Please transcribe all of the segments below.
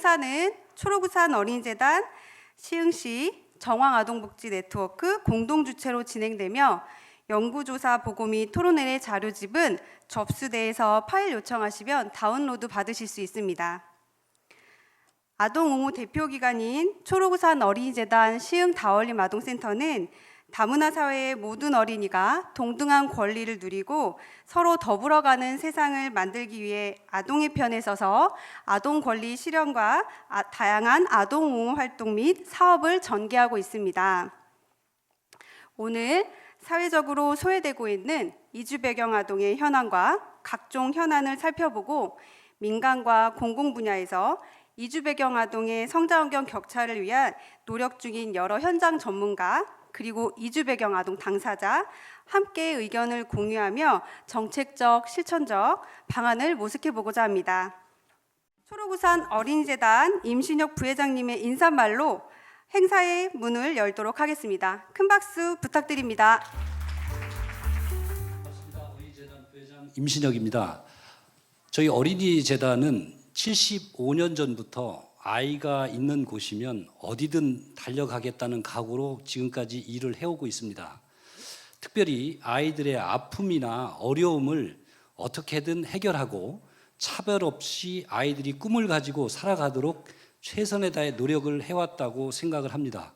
행사는 초록우산 어린이재단, 시흥시 정황아동복지 네트워크 공동주최로 진행되며 연구조사 보고 및 토론회 자료집은 접수대에서 파일 요청하시면 다운로드 받으실 수 있습니다. 아동옹호 대표기관인 초록우산 어린이재단 시흥다월림 아동센터는 다문화 사회의 모든 어린이가 동등한 권리를 누리고 서로 더불어가는 세상을 만들기 위해 아동의 편에 서서 아동 권리 실현과 다양한 아동 옹호 활동 및 사업을 전개하고 있습니다. 오늘 사회적으로 소외되고 있는 이주 배경 아동의 현황과 각종 현안을 살펴보고 민간과 공공 분야에서 이주 배경 아동의 성장 환경 격차를 위한 노력 중인 여러 현장 전문가 그리고 이주 배경 아동 당사자 함께 의견을 공유하며 정책적, 실천적 방안을 모색해보고자 합니다. 초록우산 어린이재단 임신혁 부회장님의 인사말로 행사의 문을 열도록 하겠습니다. 큰 박수 부탁드립니다. 반갑습니다. 어린이재단 부회장 임신혁입니다. 저희 어린이재단은 75년 전부터 아이가 있는 곳이면 어디든 달려가겠다는 각오로 지금까지 일을 해오고 있습니다. 특별히 아이들의 아픔이나 어려움을 어떻게든 해결하고 차별 없이 아이들이 꿈을 가지고 살아가도록 최선에 다해 노력을 해왔다고 생각을 합니다.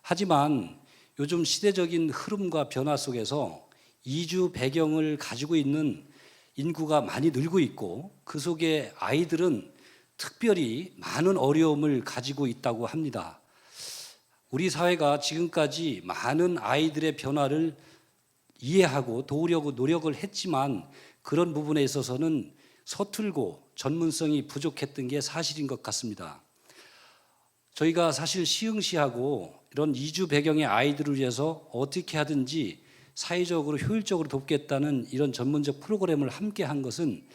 하지만 요즘 시대적인 흐름과 변화 속에서 이주 배경을 가지고 있는 인구가 많이 늘고 있고 그 속에 아이들은 특별히 많은 어려움을 가지고 있다고 합니다. 우리 사회가 지금까지 많은 아이들의 변화를 이해하고 도우려고 노력을 했지만 그런 부분에 있어서는 서툴고 전문성이 부족했던 게 사실인 것 같습니다. 저희가 사실 시흥시하고 이런 이주 배경의 아이들을 위해서 어떻게 하든지 사회적으로 효율적으로 돕겠다는 이런 전문적 프로그램을 함께 한 것은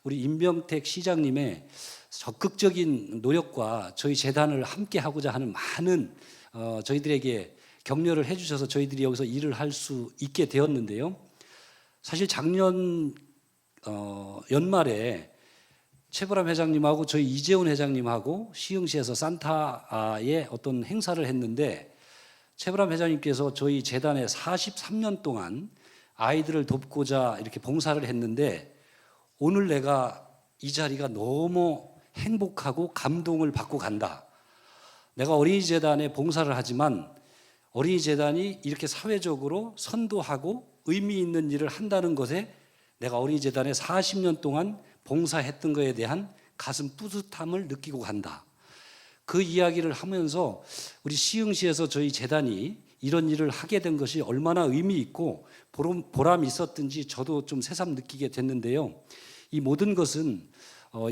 우리 임병택 시장님의 적극적인 노력과 저희 재단을 함께 하고자 하는 많은 저희들에게 격려를 해주셔서 저희들이 여기서 일을 할 수 있게 되었는데요. 사실 작년 연말에 최보람 회장님하고 저희 이재훈 회장님하고 시흥시에서 산타의 어떤 행사를 했는데 최보람 회장님께서 저희 재단에 43년 동안 아이들을 돕고자 이렇게 봉사를 했는데 오늘 내가 이 자리가 너무 행복하고 감동을 받고 간다. 내가 어린이재단에 봉사를 하지만 어린이재단이 이렇게 사회적으로 선도하고 의미 있는 일을 한다는 것에 내가 어린이재단에 40년 동안 봉사했던 것에 대한 가슴 뿌듯함을 느끼고 간다. 그 이야기를 하면서 우리 시흥시에서 저희 재단이 이런 일을 하게 된 것이 얼마나 의미 있고 보람이 있었든지 저도 좀 새삼 느끼게 됐는데요. 이 모든 것은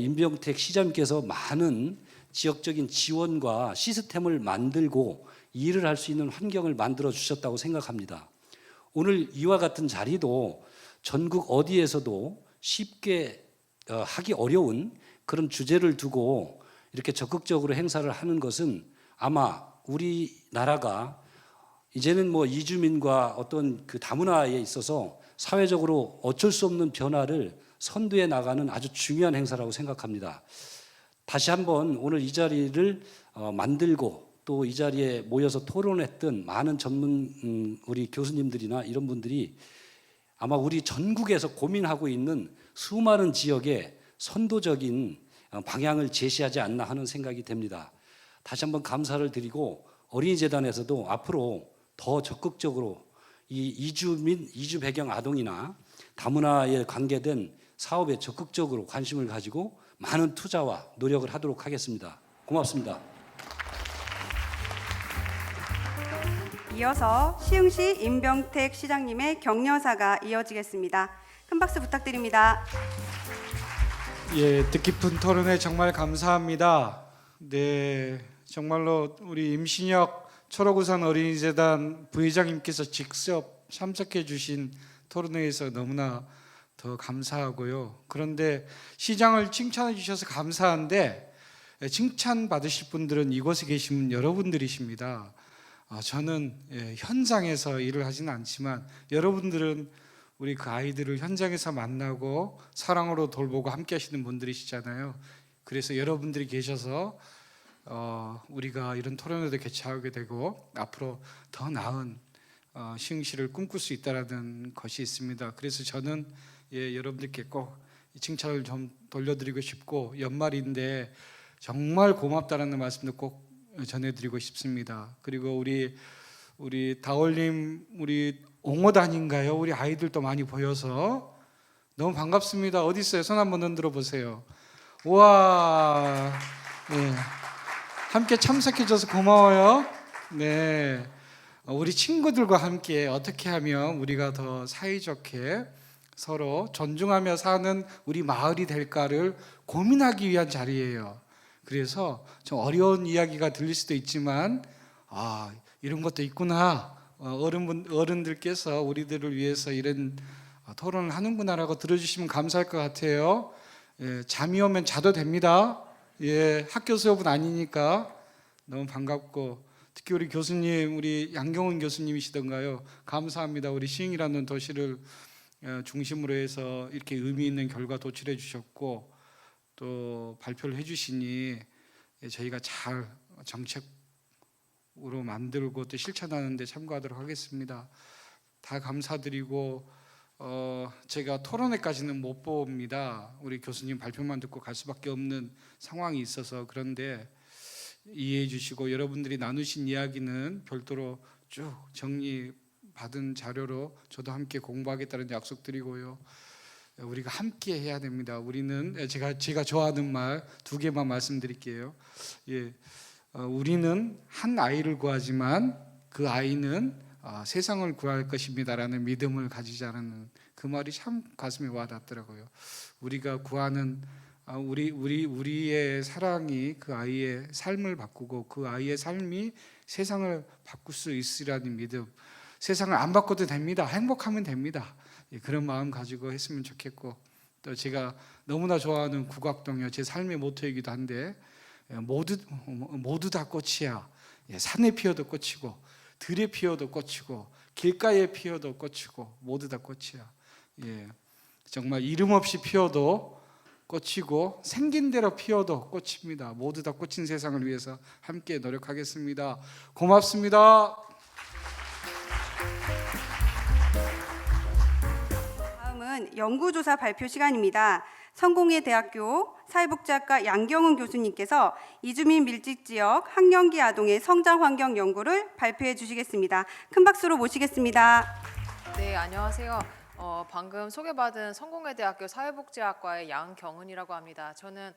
임병택 시장님께서 많은 지역적인 지원과 시스템을 만들고 일을 할 수 있는 환경을 만들어 주셨다고 생각합니다. 오늘 이와 같은 자리도 전국 어디에서도 쉽게 하기 어려운 그런 주제를 두고 이렇게 적극적으로 행사를 하는 것은 아마 우리나라가 이제는 뭐 이주민과 어떤 그 다문화에 있어서 사회적으로 어쩔 수 없는 변화를 선도해 나가는 아주 중요한 행사라고 생각합니다. 다시 한번 오늘 이 자리를 만들고 또 이 자리에 모여서 토론했던 많은 전문 우리 교수님들이나 이런 분들이 아마 우리 전국에서 고민하고 있는 수많은 지역에 선도적인 방향을 제시하지 않나 하는 생각이 됩니다. 다시 한번 감사를 드리고 어린이재단에서도 앞으로 더 적극적으로 이 이주민, 이주 배경 아동이나 다문화에 관계된 사업에 적극적으로 관심을 가지고 많은 투자와 노력을 하도록 하겠습니다. 고맙습니다. 이어서 시흥시 임병택 시장님의 격려사가 이어지겠습니다. 큰 박수 부탁드립니다. 예, 뜻깊은 토론회 정말 감사합니다. 네, 정말로 우리 임신혁 초록우산 어린이재단 부회장님께서 직접 참석해 주신 토론회에서 너무나 더 감사하고요. 그런데 시장을 칭찬해 주셔서 감사한데 칭찬 받으실 분들은 이곳에 계신 여러분들이십니다. 저는 현장에서 일을 하지는 않지만 여러분들은 우리 그 아이들을 현장에서 만나고 사랑으로 돌보고 함께 하시는 분들이시잖아요. 그래서 여러분들이 계셔서 우리가 이런 토론회도 개최하게 되고 앞으로 더 나은 시흥시를 꿈꿀 수 있다라는 것이 있습니다. 그래서 저는 여러분들께 꼭 칭찬을 좀 돌려드리고 싶고, 연말인데 정말 고맙다라는 말씀도 꼭 전해드리고 싶습니다. 그리고 우리 다올님, 우리 옹호단인가요? 우리 아이들도 많이 보여서 너무 반갑습니다. 어디 있어요? 손 한번 흔들어 보세요. 우와, 네. 함께 참석해줘서 고마워요. 네, 우리 친구들과 함께 어떻게 하면 우리가 더 사이좋게 서로 존중하며 사는 우리 마을이 될까를 고민하기 위한 자리예요. 그래서 좀 어려운 이야기가 들릴 수도 있지만 이런 것도 있구나, 어른들께서 우리들을 위해서 이런 토론을 하는구나라고 들어주시면 감사할 것 같아요. 잠이 오면 자도 됩니다. 학교 수업은 아니니까 너무 반갑고, 특히 우리 교수님, 우리 양경훈 교수님이시던가요. 감사합니다. 우리 시흥이라는 도시를 중심으로 해서 이렇게 의미 있는 결과 도출해 주셨고, 또 발표를 해 주시니 저희가 잘 정책으로 만들고 또 실천하는 데 참고하도록 하겠습니다. 다 감사드리고, 제가 토론회까지는 못 봅니다. 우리 교수님 발표만 듣고 갈 수밖에 없는 상황이 있어서. 그런데 이해해 주시고, 여러분들이 나누신 이야기는 별도로 쭉 정리받은 자료로 저도 함께 공부하겠다는 약속드리고요. 우리가 함께 해야 됩니다. 우리는 제가 좋아하는 말 2개만 말씀드릴게요. 우리는 한 아이를 구하지만 그 아이는 세상을 구할 것입니다라는 믿음을 가지자는 그 말이 참 가슴에 와닿더라고요. 우리가 구하는 우리의 사랑이 그 아이의 삶을 바꾸고 그 아이의 삶이 세상을 바꿀 수 있으라는 믿음. 세상을 안 바꿔도 됩니다. 행복하면 됩니다. 그런 마음 가지고 했으면 좋겠고, 또 제가 너무나 좋아하는 국악동요, 제 삶의 모토이기도 한데, 모두 다 꽃이야. 산에 피어도 꽃이고 들에 피어도 꽃이고 길가에 피어도 꽃이고 모두 다 꽃이야. 정말 이름 없이 피어도 꽃이고 생긴 대로 피어도 꽃입니다. 모두 다 꽃인 세상을 위해서 함께 노력하겠습니다. 고맙습니다. 다음은 연구조사 발표 시간입니다. 성공회대학교 사회복지학과 양경훈 교수님께서 이주민 밀집지역 학령기 아동의 성장환경 연구를 발표해 주시겠습니다. 큰 박수로 모시겠습니다. 네, 안녕하세요. 방금 소개받은 성공회대학교 사회복지학과의 양경은이라고 합니다. 저는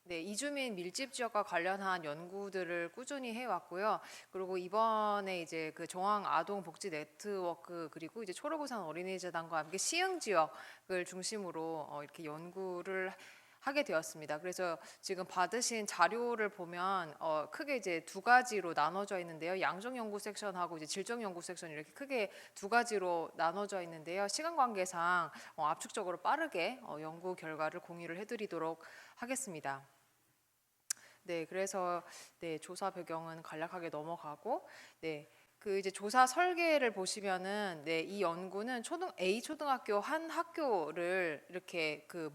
이주민 밀집 지역과 관련한 연구들을 꾸준히 해왔고요. 그리고 이번에 이제 그 정황 아동 복지 네트워크, 그리고 이제 초록우산 어린이재단과 함께 시흥 지역을 중심으로 이렇게 연구를 하게 되었습니다. 그래서 지금 받으신 자료를 보면 크게 이제 2가지로 나눠져 있는데요. 양적 연구 섹션하고 이제 질적 연구 섹션, 이렇게 크게 2가지로 나눠져 있는데요. 시간 관계상 압축적으로 빠르게 연구 결과를 공유를 해드리도록 하겠습니다. 그래서 조사 배경은 간략하게 넘어가고, 그 이제 조사 설계를 보시면은 이 연구는 A 초등학교 한 학교를 이렇게 그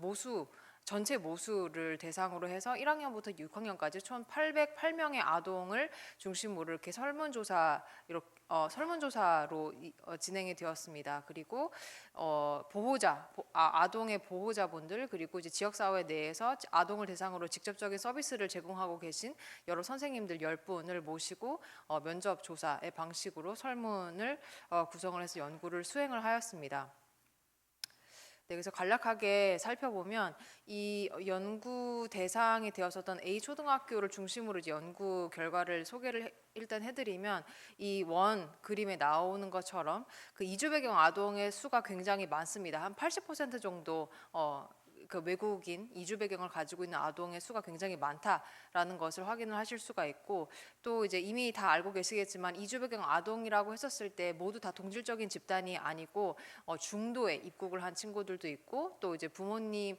전체 모수를 대상으로 해서 1학년부터 6학년까지 총 808명의 아동을 중심으로 이렇게 설문조사로 진행이 되었습니다. 그리고 아동의 보호자분들, 그리고 이제 지역사회 내에서 아동을 대상으로 직접적인 서비스를 제공하고 계신 여러 선생님들 10분을 모시고 면접 조사의 방식으로 설문을 구성을 해서 연구를 수행을 하였습니다. 그래서 간략하게 살펴보면 이 연구 대상이 되었었던 A 초등학교를 중심으로 이제 연구 결과를 소개를 일단 해드리면, 이 원 그림에 나오는 것처럼 그 이주 배경 아동의 수가 굉장히 많습니다. 한 80% 정도 그 외국인 이주 배경을 가지고 있는 아동의 수가 굉장히 많다라는 것을 확인을 하실 수가 있고, 또 이제 이미 다 알고 계시겠지만 이주 배경 아동이라고 했었을 때 모두 다 동질적인 집단이 아니고 중도에 입국을 한 친구들도 있고, 또 이제 부모님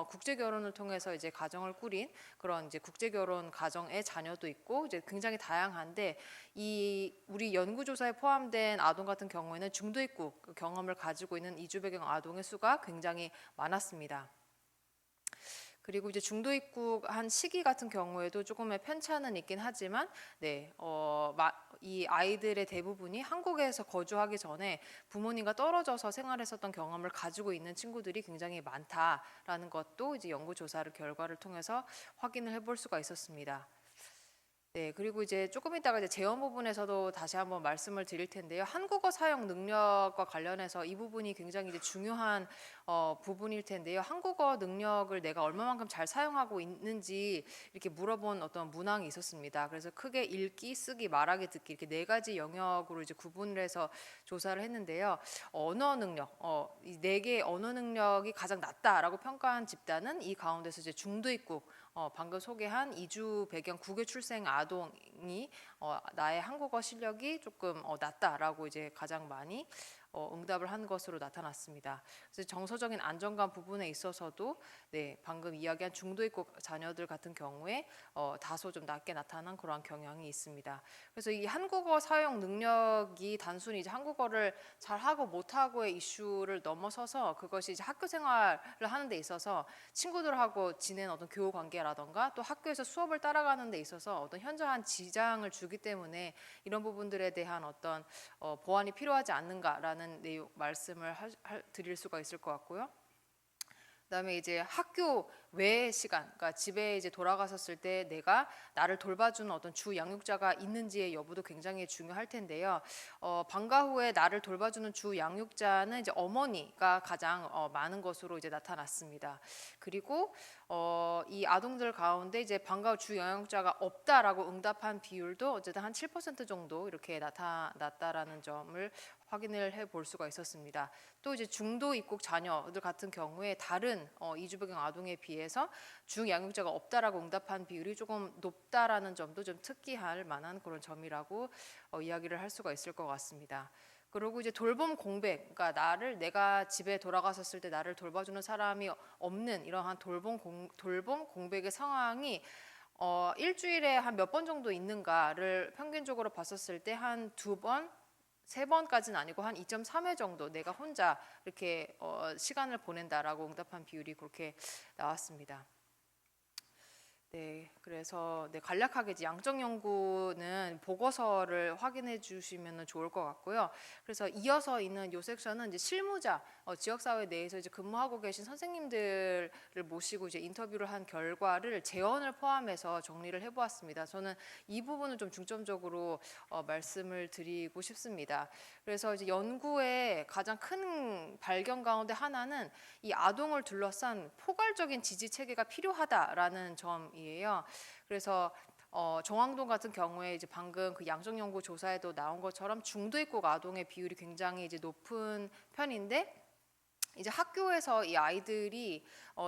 국제 결혼을 통해서 이제 가정을 꾸린 그런 이제 국제 결혼 가정의 자녀도 있고, 이제 굉장히 다양한데, 이 우리 연구조사에 포함된 아동 같은 경우에는 중도 입국 경험을 가지고 있는 이주 배경 아동의 수가 굉장히 많았습니다. 그리고 이제 중도 입국한 시기 같은 경우에도 조금의 편차는 있긴 하지만 이 아이들의 대부분이 한국에서 거주하기 전에 부모님과 떨어져서 생활했었던 경험을 가지고 있는 친구들이 굉장히 많다라는 것도 이제 연구 조사를 결과를 통해서 확인을 해볼 수가 있었습니다. 네, 그리고 이제 조금 있다가 이제 재원 부분에서도 다시 한번 말씀을 드릴 텐데요. 한국어 사용 능력과 관련해서 이 부분이 굉장히 이제 중요한 부분일 텐데요. 한국어 능력을 내가 얼마만큼 잘 사용하고 있는지 이렇게 물어본 어떤 문항이 있었습니다. 그래서 크게 읽기, 쓰기, 말하기, 듣기 이렇게 4가지 영역으로 이제 구분을 해서 조사를 했는데요. 언어 능력, 이 4개의 언어 능력이 가장 낮다라고 평가한 집단은 이 가운데서 이제 중도 입국 방금 소개한 이주 배경 국외 출생 아동이 나의 한국어 실력이 조금 낮다라고 이제 가장 많이 응답을 한 것으로 나타났습니다. 그래서 정서적인 안정감 부분에 있어서도 네, 방금 이야기한 중도 입국 자녀들 같은 경우에 다소 좀 낮게 나타난 그러한 경향이 있습니다. 그래서 이 한국어 사용 능력이 단순히 이제 한국어를 잘하고 못하고의 이슈를 넘어서서 그것이 이제 학교 생활을 하는 데 있어서 친구들하고 지낸 어떤 교우 관계라던가 또 학교에서 수업을 따라가는 데 있어서 어떤 현저한 지장을 주기 때문에 이런 부분들에 대한 어떤 보완이 필요하지 않는가라는 내용 말씀을 드릴 수가 있을 것 같고요. 그다음에 이제 학교 외의 시간, 그러니까 집에 이제 돌아갔었을 때 내가 나를 돌봐주는 어떤 주 양육자가 있는지의 여부도 굉장히 중요할 텐데요. 방과 후에 나를 돌봐주는 주 양육자는 이제 어머니가 가장 많은 것으로 이제 나타났습니다. 그리고 이 아동들 가운데 이제 방과 후 주 양육자가 없다라고 응답한 비율도 어쨌든 한 7% 정도 이렇게 나타났다라는 점을 확인을 해볼 수가 있었습니다. 또 이제 중도 입국 자녀들 같은 경우에 다른 이주 배경 아동에 비해서 주 양육자가 없다라고 응답한 비율이 조금 높다라는 점도 좀 특기할 만한 그런 점이라고 이야기를 할 수가 있을 것 같습니다. 그리고 이제 돌봄 공백, 그러니까 내가 집에 돌아갔었을 때 나를 돌봐주는 사람이 없는 이러한 돌봄 공백의 상황이 일주일에 한 몇 번 정도 있는가를 평균적으로 봤었을 때 한 2번, 3번까지는 아니고 한 2.3회 정도 내가 혼자 이렇게 시간을 보낸다라고 응답한 비율이 그렇게 나왔습니다. 네, 그래서 간략하게 이제 양적 연구는 보고서를 확인해 주시면 좋을 것 같고요. 그래서 이어서 있는 이 섹션은 이제 실무자, 지역사회 내에서 이제 근무하고 계신 선생님들을 모시고 이제 인터뷰를 한 결과를 재원을 포함해서 정리를 해보았습니다. 저는 이 부분을 좀 중점적으로 말씀을 드리고 싶습니다. 그래서 이제 연구의 가장 큰 발견 가운데 하나는 이 아동을 둘러싼 포괄적인 지지 체계가 필요하다라는 점이에요. 그래서 정왕동 같은 경우에 이제 방금 그 양적 연구 조사에도 나온 것처럼 중도 입국 아동의 비율이 굉장히 이제 높은 편인데 이제 학교에서 이 아이들이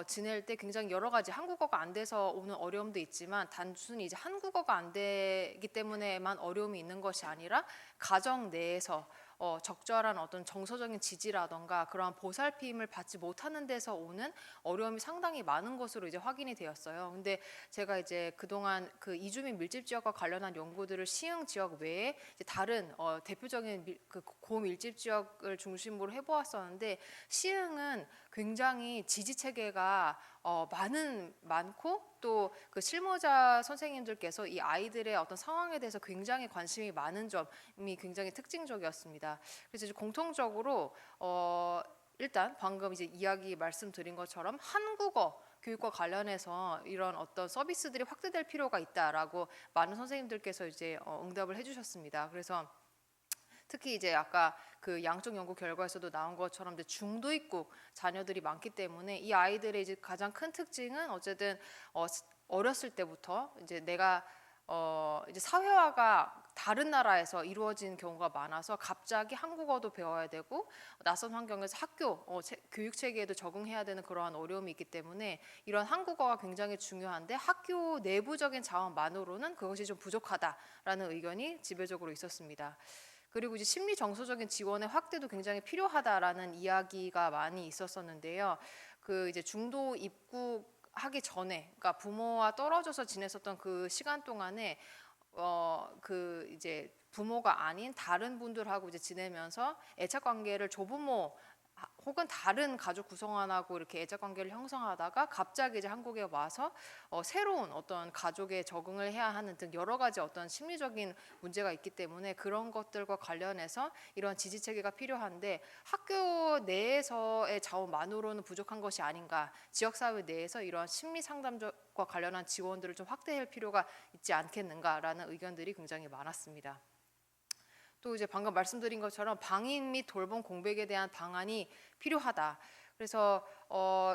지낼 때 굉장히 여러 가지 한국어가 안 돼서 오는 어려움도 있지만 단순히 이제 한국어가 안 되기 때문에만 어려움이 있는 것이 아니라 가정 내에서 적절한 어떤 정서적인 지지라던가 그러한 보살핌을 받지 못하는 데서 오는 어려움이 상당히 많은 것으로 이제 확인이 되었어요. 근데 제가 이제 그동안 그 이주민 밀집 지역과 관련한 연구들을 시흥 지역 외에 이제 다른 대표적인 그 고밀집 지역을 중심으로 해보았었는데 시흥은 굉장히 지지 체계가 많고 또 그 실무자 선생님들께서 이 아이들의 어떤 상황에 대해서 굉장히 관심이 많은 점이 굉장히 특징적이었습니다. 그래서 이제 공통적으로 일단 방금 이제 이야기 말씀드린 것처럼 한국어 교육과 관련해서 이런 어떤 서비스들이 확대될 필요가 있다라고 많은 선생님들께서 이제 응답을 해주셨습니다. 그래서 특히 이제 아까 그 양적 연구 결과에서도 나온 것처럼 이제 중도 입국 자녀들이 많기 때문에 이 아이들의 이제 가장 큰 특징은 어쨌든 어렸을 때부터 이제 내가 이제 사회화가 다른 나라에서 이루어진 경우가 많아서 갑자기 한국어도 배워야 되고 낯선 환경에서 학교 교육 체계에도 적응해야 되는 그러한 어려움이 있기 때문에 이런 한국어가 굉장히 중요한데 학교 내부적인 자원만으로는 그것이 좀 부족하다라는 의견이 지배적으로 있었습니다. 그리고 이제 심리 정서적인 지원의 확대도 굉장히 필요하다라는 이야기가 많이 있었었는데요. 그 이제 중도 입국하기 전에, 그러니까 부모와 떨어져서 지냈었던 그 시간 동안에 그 이제 부모가 아닌 다른 분들하고 이제 지내면서 애착 관계를 조부모 혹은 다른 가족 구성원하고 이렇게 애적 관계를 형성하다가 갑자기 이제 한국에 와서 새로운 어떤 가족에 적응을 해야 하는 등 여러 가지 어떤 심리적인 문제가 있기 때문에 그런 것들과 관련해서 이런 지지 체계가 필요한데 학교 내에서의 자원만으로는 부족한 것이 아닌가. 지역사회 내에서 이러한 심리 상담과 관련한 지원들을 좀 확대할 필요가 있지 않겠는가라는 의견들이 굉장히 많았습니다. 또 이제 방금 말씀드린 것처럼 방임 및 돌봄 공백에 대한 방안이 필요하다. 그래서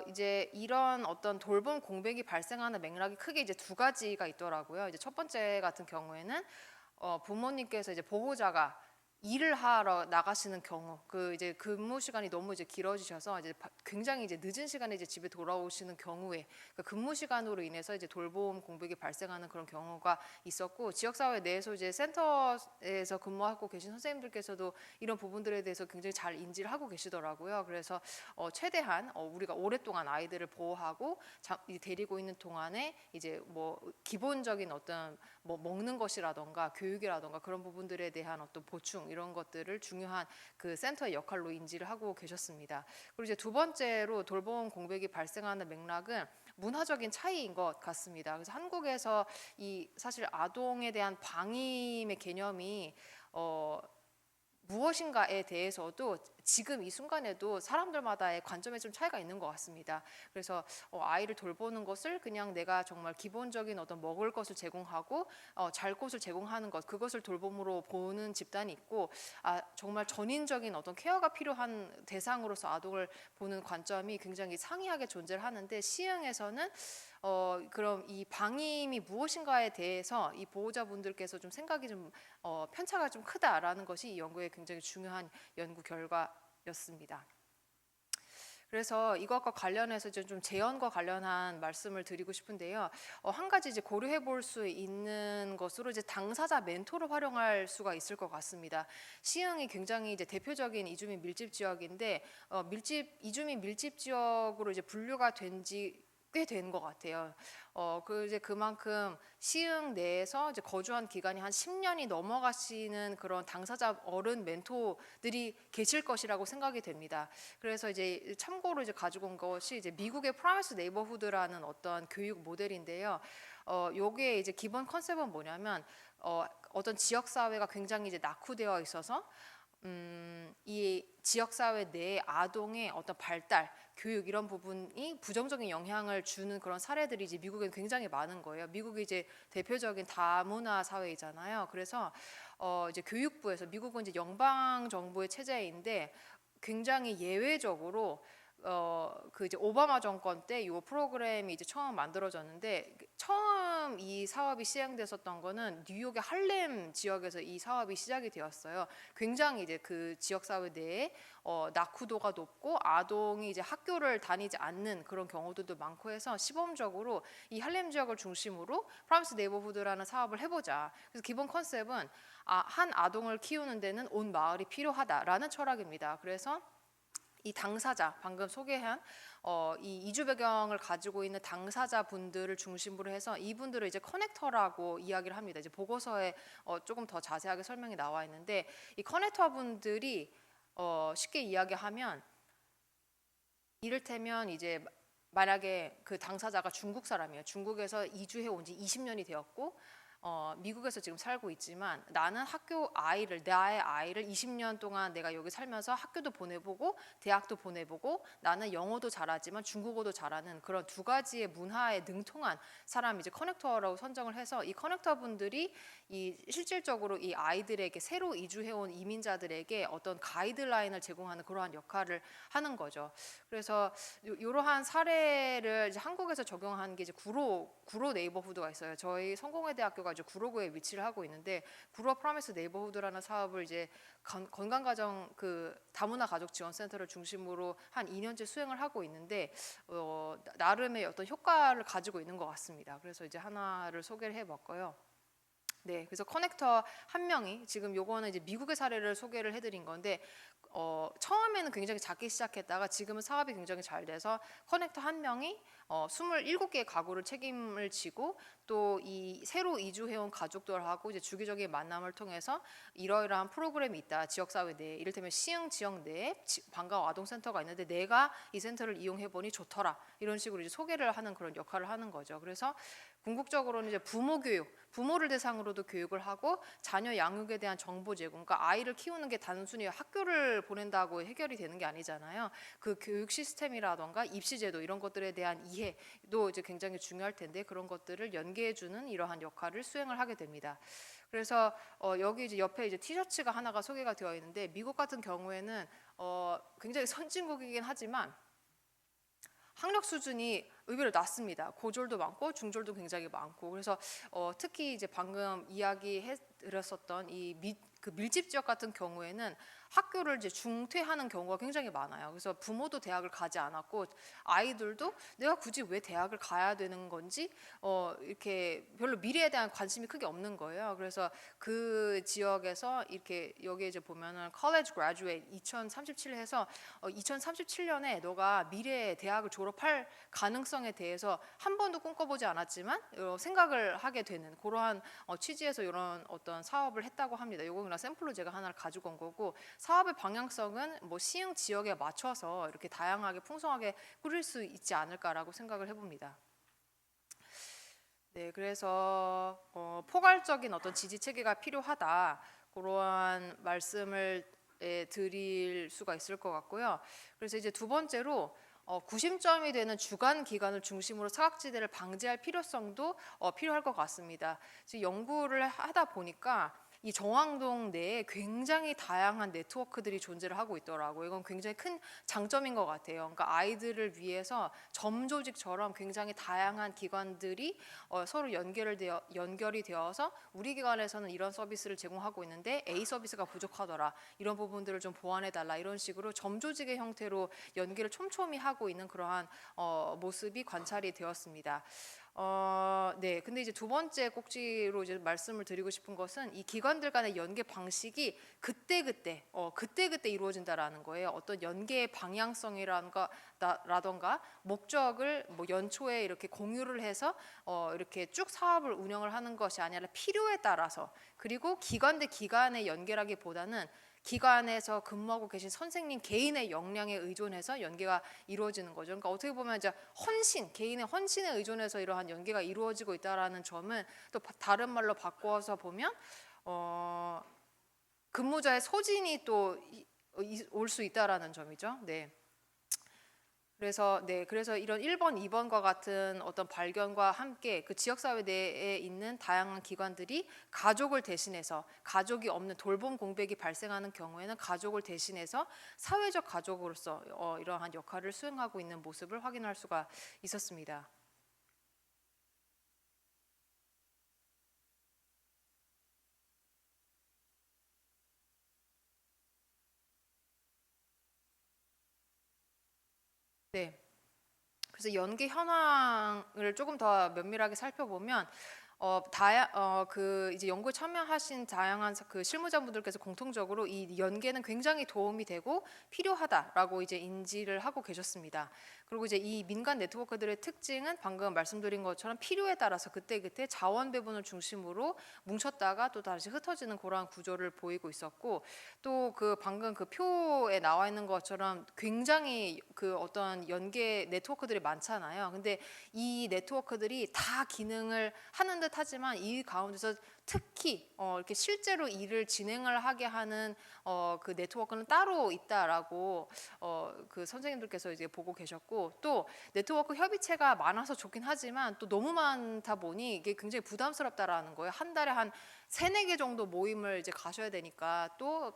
이제 이런 어떤 돌봄 공백이 발생하는 맥락이 크게 이제 두 가지가 있더라고요. 이제 첫 번째 같은 경우에는 부모님께서 이제 보호자가 일을 하러 나가시는 경우, 그 이제 근무 시간이 너무 이제 길어지셔서 이제 굉장히 이제 늦은 시간에 이제 집에 돌아오시는 경우에 그 근무 시간으로 인해서 이제 돌봄 공백이 발생하는 그런 경우가 있었고, 지역사회 내에서 이제 센터에서 근무하고 계신 선생님들께서도 이런 부분들에 대해서 굉장히 잘 인지를 하고 계시더라고요. 그래서 최대한 우리가 오랫동안 아이들을 보호하고 데리고 있는 동안에 이제 뭐 기본적인 어떤 뭐 먹는 것이라던가 교육이라던가 그런 부분들에 대한 어떤 보충 이런 것들을 중요한 그 센터의 역할로 인지를 하고 계셨습니다. 그리고 이제 두 번째로 돌봄 공백이 발생하는 맥락은 문화적인 차이인 것 같습니다. 그래서 한국에서 이 사실 아동에 대한 방임의 개념이 무엇인가에 대해서도 지금 이 순간에도 사람들마다의 관점에 좀 차이가 있는 것 같습니다. 그래서 아이를 돌보는 것을 그냥 내가 정말 기본적인 어떤 먹을 것을 제공하고 잘 곳을 제공하는 것, 그것을 돌봄으로 보는 집단이 있고, 정말 전인적인 어떤 케어가 필요한 대상으로서 아동을 보는 관점이 굉장히 상이하게 존재를 하는데, 시흥에서는 그럼 이 방임이 무엇인가에 대해서 이 보호자분들께서 좀 생각이 좀 편차가 좀 크다라는 것이 이 연구의 굉장히 중요한 연구 결과였습니다. 그래서 이것과 관련해서 좀 재현과 관련한 말씀을 드리고 싶은데요. 한 가지 이제 고려해 볼 수 있는 것으로 이제 당사자 멘토를 활용할 수가 있을 것 같습니다. 시흥이 굉장히 이제 대표적인 이주민 밀집 지역인데 이주민 밀집 지역으로 이제 분류가 된지 꽤 된 것 같아요. 이제 그만큼 시흥 내에서 이제 거주한 기간이 한 10년이 넘어가시는 그런 당사자 어른 멘토들이 계실 것이라고 생각이 됩니다. 그래서 이제 참고로 이제 가지고 온 것이 이제 미국의 프라미스 네이버후드라는 어떤 교육 모델인데요. 요게 이제 기본 컨셉은 뭐냐면 어떤 지역 사회가 굉장히 이제 낙후되어 있어서 이 지역사회 내의 아동의 어떤 발달, 교육 이런 부분이 부정적인 영향을 주는 그런 사례들이 이제 미국엔 굉장히 많은 거예요. 미국이 이제 대표적인 다문화 사회이잖아요. 그래서 이제 교육부에서, 미국은 이제 연방 정부의 체제인데 굉장히 예외적으로 그 이제 오바마 정권 때 이 프로그램이 이제 처음 만들어졌는데, 처음 이 사업이 시행됐었던 거는 뉴욕의 할렘 지역에서 이 사업이 시작이 되었어요. 굉장히 이제 그 지역 사회 내에 낙후도가 높고 아동이 이제 학교를 다니지 않는 그런 경우들도 많고 해서 시범적으로 이 할렘 지역을 중심으로 프라미스 네이버후드라는 사업을 해보자. 그래서 기본 컨셉은 한 아동을 키우는 데는 온 마을이 필요하다라는 철학입니다. 그래서 이 당사자, 방금 소개한 이 이주 배경을 가지고 있는 당사자분들을 중심으로 해서 이분들을 이제 커넥터라고 이야기를 합니다. 이제 보고서에 조금 더 자세하게 설명이 나와 있는데, 이 커넥터분들이 쉽게 이야기하면, 이를테면 이제 만약에 그 당사자가 중국 사람이에요. 중국에서 이주해 온 지 20년이 되었고 미국에서 지금 살고 있지만 나는 나의 아이를 20년 동안 내가 여기 살면서 학교도 보내보고 대학도 보내보고 나는 영어도 잘하지만 중국어도 잘하는 그런 두 가지의 문화에 능통한 사람이 이제 커넥터라고 선정을 해서, 이 커넥터 분들이 실질적으로 이 아이들에게, 새로 이주해온 이민자들에게 어떤 가이드라인을 제공하는 그러한 역할을 하는 거죠. 그래서 이러한 사례를 이제 한국에서 적용한 게 이제 구로 네이버후드가 있어요. 저희 성공회대학교가 이제 구로구에 위치를 하고 있는데, 구로 프라미스 네이버후드라는 사업을 이제 건강가정 그 다문화 가족 지원센터를 중심으로 한 2년째 수행을 하고 있는데 나름의 어떤 효과를 가지고 있는 것 같습니다. 그래서 이제 하나를 소개를 해봤고요. 네, 그래서 커넥터 한 명이 지금 요거는 이제 미국의 사례를 소개를 해드린 건데 처음에는 굉장히 작게 시작했다가 지금은 사업이 굉장히 잘 돼서 커넥터 한 명이 27개의 가구를 책임을 지고 또 이 새로 이주해온 가족들하고 이제 주기적인 만남을 통해서 이러이러한 프로그램이 있다. 지역사회 내에 이를테면 시흥 지역 내에 방과후 아동센터가 있는데 내가 이 센터를 이용해 보니 좋더라. 이런 식으로 이제 소개를 하는 그런 역할을 하는 거죠. 그래서 궁극적으로는 이제 부모 교육, 부모를 대상으로도 교육을 하고 자녀 양육에 대한 정보 제공, 그러니까 아이를 키우는 게 단순히 학교를 보낸다고 해결이 되는 게 아니잖아요. 그 교육 시스템이라던가 입시제도 이런 것들에 대한 이해도 이제 굉장히 중요할 텐데 그런 것들을 연계해주는 이러한 역할을 수행을 하게 됩니다. 그래서 여기 이제 옆에 이제 티셔츠가 하나가 소개가 되어 있는데 미국 같은 경우에는 굉장히 선진국이긴 하지만 학력 수준이 의외로 낮습니다. 고졸도 많고 중졸도 굉장히 많고 그래서 특히 이제 방금 이야기해 드렸었던 그 밀집 지역 같은 경우에는 학교를 이제 중퇴하는 경우가 굉장히 많아요. 그래서 부모도 대학을 가지 않았고 아이들도 내가 굳이 왜 대학을 가야 되는 건지 이렇게 별로 미래에 대한 관심이 크게 없는 거예요. 그래서 그 지역에서 이렇게 여기 이제 보면은 college graduate 2037 해서 2037년에 너가 미래에 대학을 졸업할 가능성에 대해서 한 번도 꿈꿔보지 않았지만 생각을 하게 되는 그러한 취지에서 이런 어떤 사업을 했다고 합니다. 이거 그냥 샘플로 제가 하나를 가지고 온 거고 사업의 방향성은 뭐 시흥 지역에 맞춰서 이렇게 다양하게 풍성하게 꾸릴 수 있지 않을까라고 생각을 해봅니다. 네, 그래서 포괄적인 어떤 지지 체계가 필요하다 그러한 말씀을 드릴 수가 있을 것 같고요. 그래서 이제 두 번째로 구심점이 되는 주간 기관을 중심으로 사각지대를 방지할 필요성도 필요할 것 같습니다. 지금 연구를 하다 보니까 이 정왕동 내에 굉장히 다양한 네트워크들이 존재를 하고 있더라고요. 이건 굉장히 큰 장점인 것 같아요. 그러니까 아이들을 위해서 점조직처럼 굉장히 다양한 기관들이 서로 연결이 되어서 우리 기관에서는 이런 서비스를 제공하고 있는데 A 서비스가 부족하더라. 이런 부분들을 좀 보완해달라. 이런 식으로 점조직의 형태로 연계를 촘촘히 하고 있는 그러한 모습이 관찰이 되었습니다. 네. 근데 이제 두 번째 꼭지로 이제 말씀을 드리고 싶은 것은 이 기관들 간의 연계 방식이 그때그때 이루어진다라는 거예요. 어떤 연계의 방향성이라던가 목적을 뭐 연초에 이렇게 공유를 해서 이렇게 쭉 사업을 운영을 하는 것이 아니라 필요에 따라서 그리고 기관 대 기관의 연계라기보다는 기관에서 근무하고 계신 선생님 개인의 역량에 의존해서 연계가 이루어지는 거죠. 그러니까 어떻게 보면 이제 개인의 헌신에 의존해서 이러한 연계가 이루어지고 있다라는 점은 또 다른 말로 바꿔서 보면 근무자의 소진이 또 올 수 있다라는 점이죠. 네. 그래서 이런 1번, 2번과 같은 어떤 발견과 함께 그 지역사회 내에 있는 다양한 기관들이 가족을 대신해서 가족이 없는 돌봄 공백이 발생하는 경우에는 가족을 대신해서 사회적 가족으로서 이러한 역할을 수행하고 있는 모습을 확인할 수가 있었습니다. 네. 그래서 연계 현황을 조금 더 면밀하게 살펴보면 그 이제 연구에 참여하신 다양한 그 실무자분들께서 공통적으로 이 연계는 굉장히 도움이 되고 필요하다라고 이제 인지를 하고 계셨습니다. 그리고 이제 이 민간 네트워크들의 특징은 방금 말씀드린 것처럼 필요에 따라서 그때그때 자원 배분을 중심으로 뭉쳤다가 또 다시 흩어지는 그러한 구조를 보이고 있었고 또 그 방금 그 표에 나와 있는 것처럼 굉장히 그 어떤 연계 네트워크들이 많잖아요. 근데 이 네트워크들이 다 기능을 하는 듯 하지만 이 가운데서 특히 이렇게 실제로 일을 진행을 하게 하는 그 네트워크는 따로 있다라고 그 선생님들께서 이제 보고 계셨고 또 네트워크 협의체가 많아서 좋긴 하지만 또 너무 많다 보니 이게 굉장히 부담스럽다라는 거예요. 한 달에 한 3-4개 정도 모임을 이제 가셔야 되니까 또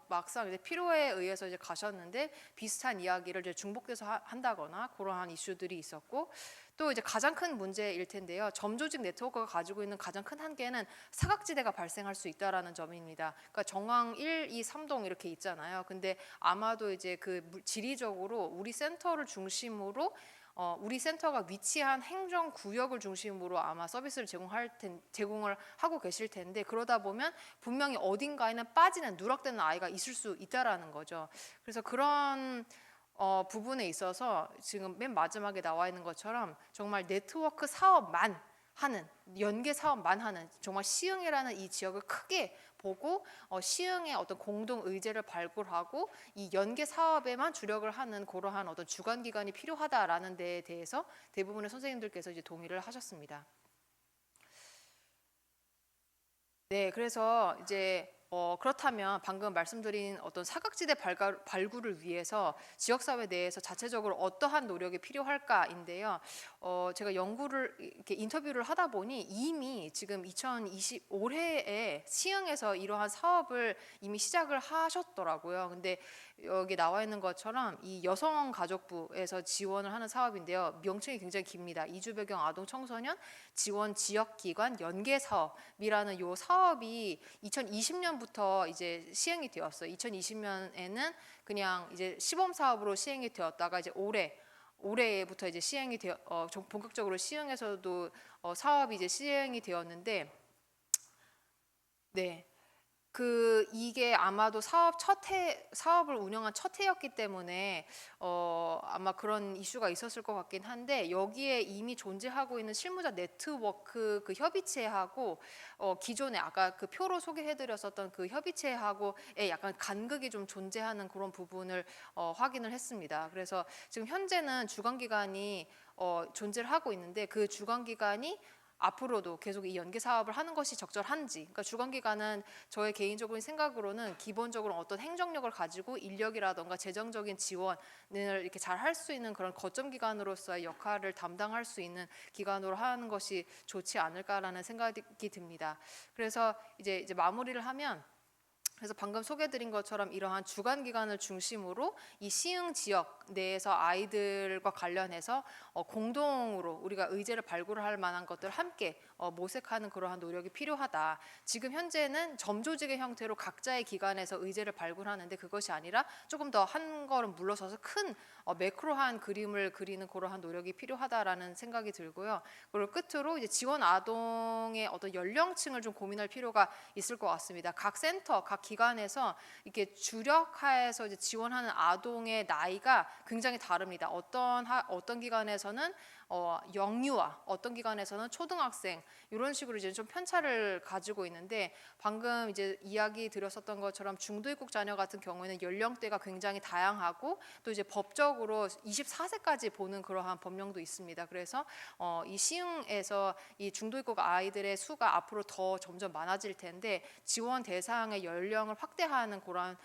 막상 이제 필요에 의해서 이제 가셨는데 비슷한 이야기를 이제 중복돼서 한다거나 그러한 이슈들이 있었고 또 이제 가장 큰 문제일 텐데요. 점조직 네트워크가 가지고 있는 가장 큰 한계는 사각지대가 발생할 수 있다라는 점입니다. 그러니까 정황 1, 2, 3동 이렇게 있잖아요. 근데 아마도 이제 그 지리적으로 우리 센터를 중심으로 우리 센터가 위치한 행정구역을 중심으로 아마 서비스를 제공을 하고 계실 텐데, 그러다 보면 분명히 어딘가에는 빠지는 누락되는 아이가 있을 수 있다라는 거죠. 그래서 그런 부분에 있어서 지금 맨 마지막에 나와 있는 것처럼 정말 네트워크 사업만 하는, 연계 사업만 하는, 정말 시흥이라는 이 지역을 크게 보고 시흥의 어떤 공동 의제를 발굴하고 이 연계 사업에만 주력을 하는 그러한 어떤 주관 기관이 필요하다라는 데에 대해서 대부분의 선생님들께서 이제 동의를 하셨습니다. 네, 그래서 이제 그렇다면 방금 말씀드린 어떤 사각지대 발굴을 위해서 지역사회 내에서 자체적으로 어떠한 노력이 필요할까인데요. 제가 연구를 이렇게 인터뷰를 하다 보니 이미 지금 2020 올해에 시흥에서 이러한 사업을 이미 시작을 하셨더라고요. 근데 여기 나와 있는 것처럼 이 여성가족부에서 지원을 하는 사업인데요. 명칭이 굉장히 깁니다. 이주배경 아동 청소년 지원 지역기관 연계 사업이라는 요 사업이 2020년부터 이제 시행이 되었어요. 2020년에는 그냥 이제 시범 사업으로 시행이 되었다가 이제 올해부터 이제 시행이 되어 본격적으로 시흥에서도 사업이 이제 시행이 되었는데, 네. 이게 아마도 사업을 운영한 첫 해였기 때문에 아마 그런 이슈가 있었을 것 같긴 한데, 여기에 이미 존재하고 있는 실무자 네트워크 그 협의체하고 기존에 아까 그 표로 소개해드렸었던 그 협의체하고의 약간 간극이 좀 존재하는 그런 부분을 확인을 했습니다. 그래서 지금 현재는 주관기관이 존재를 하고 있는데, 그 주관기관이 앞으로도 계속 이 연계 사업을 하는 것이 적절한지, 그러니까 주관기관은 저의 개인적인 생각으로는 기본적으로 어떤 행정력을 가지고 인력이라던가 재정적인 지원을 이렇게 잘 할 수 있는 그런 거점 기관으로서의 역할을 담당할 수 있는 기관으로 하는 것이 좋지 않을까라는 생각이 듭니다. 그래서 이제 마무리를 하면, 그래서 방금 소개드린 것처럼 이러한 주관기관을 중심으로 이 시흥 지역 내에서 아이들과 관련해서 공동으로 우리가 의제를 발굴할 만한 것들 함께 모색하는 그러한 노력이 필요하다. 지금 현재는 점조직의 형태로 각자의 기관에서 의제를 발굴하는데, 그것이 아니라 조금 더 한 걸음 물러서서 큰 매크로한 그림을 그리는 그러한 노력이 필요하다라는 생각이 들고요. 그리고 끝으로 이제 지원 아동의 어떤 연령층을 좀 고민할 필요가 있을 것 같습니다. 각 센터, 각 기관에서 이렇게 주력하에서 이제 지원하는 아동의 나이가 굉장히 다릅니다. 어떤 기관에서는 영유아, 어떤 기관에서는 초등학생, 이런 식으로 이제 좀 편차를 가지고 있는데, 방금 이제 이야기 드렸었던 것처럼 중도 입국 자녀 같은 경우에는 연령대가 굉장히 다양하고 또 이제 법적으로 24세까지 보는 그러한 법령도 있습니다. 그래서 이 시흥에서 이 중도 입국 아이들의 수가 앞으로 더 점점 많아질 텐데, 지원 대상의 연령을 확대하는 그러한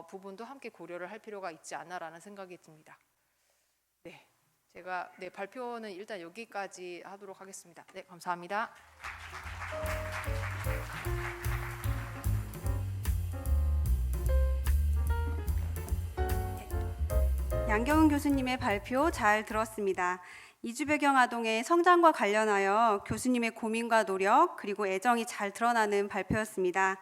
부분도 함께 고려를 할 필요가 있지 않나라는 생각이 듭니다. 네. 제가 발표는 일단 여기까지 하도록 하겠습니다. 네, 감사합니다. 양경훈 교수님의 발표 잘 들었습니다. 이주배경 아동의 성장과 관련하여 교수님의 고민과 노력 그리고 애정이 잘 드러나는 발표였습니다.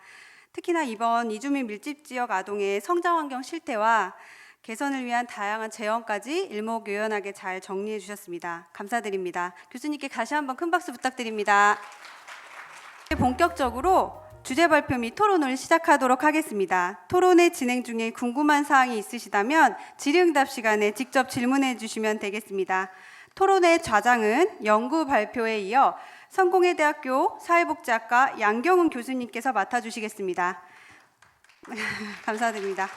특히나 이번 이주민 밀집 지역 아동의 성장 환경 실태와 개선을 위한 다양한 제언까지 일목요연하게 잘 정리해 주셨습니다. 감사드립니다. 교수님께 다시 한번 큰 박수 부탁드립니다. 본격적으로 주제 발표 및 토론을 시작하도록 하겠습니다. 토론회 진행 중에 궁금한 사항이 있으시다면 질의응답 시간에 직접 질문해 주시면 되겠습니다. 토론회 좌장은 연구 발표에 이어 성공회대학교 사회복지학과 양경훈 교수님께서 맡아주시겠습니다. 감사드립니다.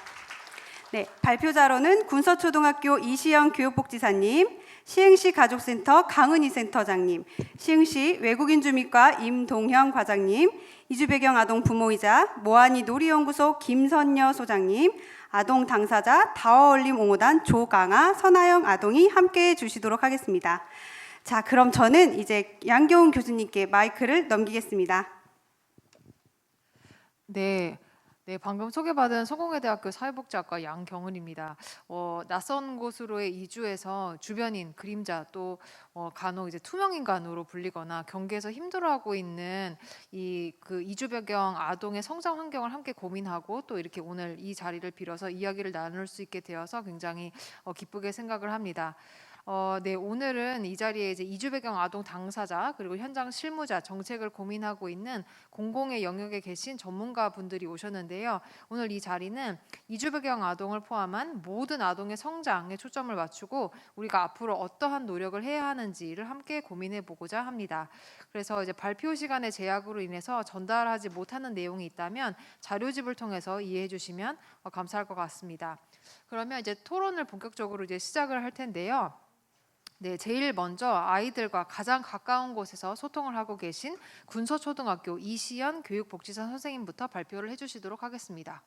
네, 발표자로는 군서초등학교 이시영 교육복지사님, 시흥시 가족센터 강은희 센터장님, 시흥시 외국인주민과 임동형 과장님, 이주배경 아동 부모이자 모하니 놀이연구소 김선여 소장님, 아동 당사자 다어울림 옹호단 조강아, 선하영 아동이 함께해 주시도록 하겠습니다. 자, 그럼 저는 이제 양경훈 교수님께 마이크를 넘기겠습니다. 네. 네, 방금 소개받은 성공회대학교 사회복지학과 양경은입니다. 낯선 곳으로의 이주에서 주변인, 그림자 또 간혹 이제 투명인간으로 불리거나 경계에서 힘들어하고 있는 그 이주 배경 아동의 성장 환경을 함께 고민하고 또 이렇게 오늘 이 자리를 빌어서 이야기를 나눌 수 있게 되어서 굉장히 기쁘게 생각을 합니다. 네, 오늘은 이 자리에 이제 이주 배경 아동 당사자 그리고 현장 실무자 정책을 고민하고 있는 공공의 영역에 계신 전문가 분들이 오셨는데요. 오늘 이 자리는 이주 배경 아동을 포함한 모든 아동의 성장에 초점을 맞추고 우리가 앞으로 어떠한 노력을 해야 하는지를 함께 고민해 보고자 합니다. 그래서 이제 발표 시간의 제약으로 인해서 전달하지 못하는 내용이 있다면 자료집을 통해서 이해해 주시면 감사할 것 같습니다. 그러면 이제 토론을 본격적으로 이제 시작을 할 텐데요. 네, 제일 먼저 아이들과 가장 가까운 곳에서 소통을 하고 계신 군서초등학교 이시연 교육복지사 선생님부터 발표를 해주시도록 하겠습니다.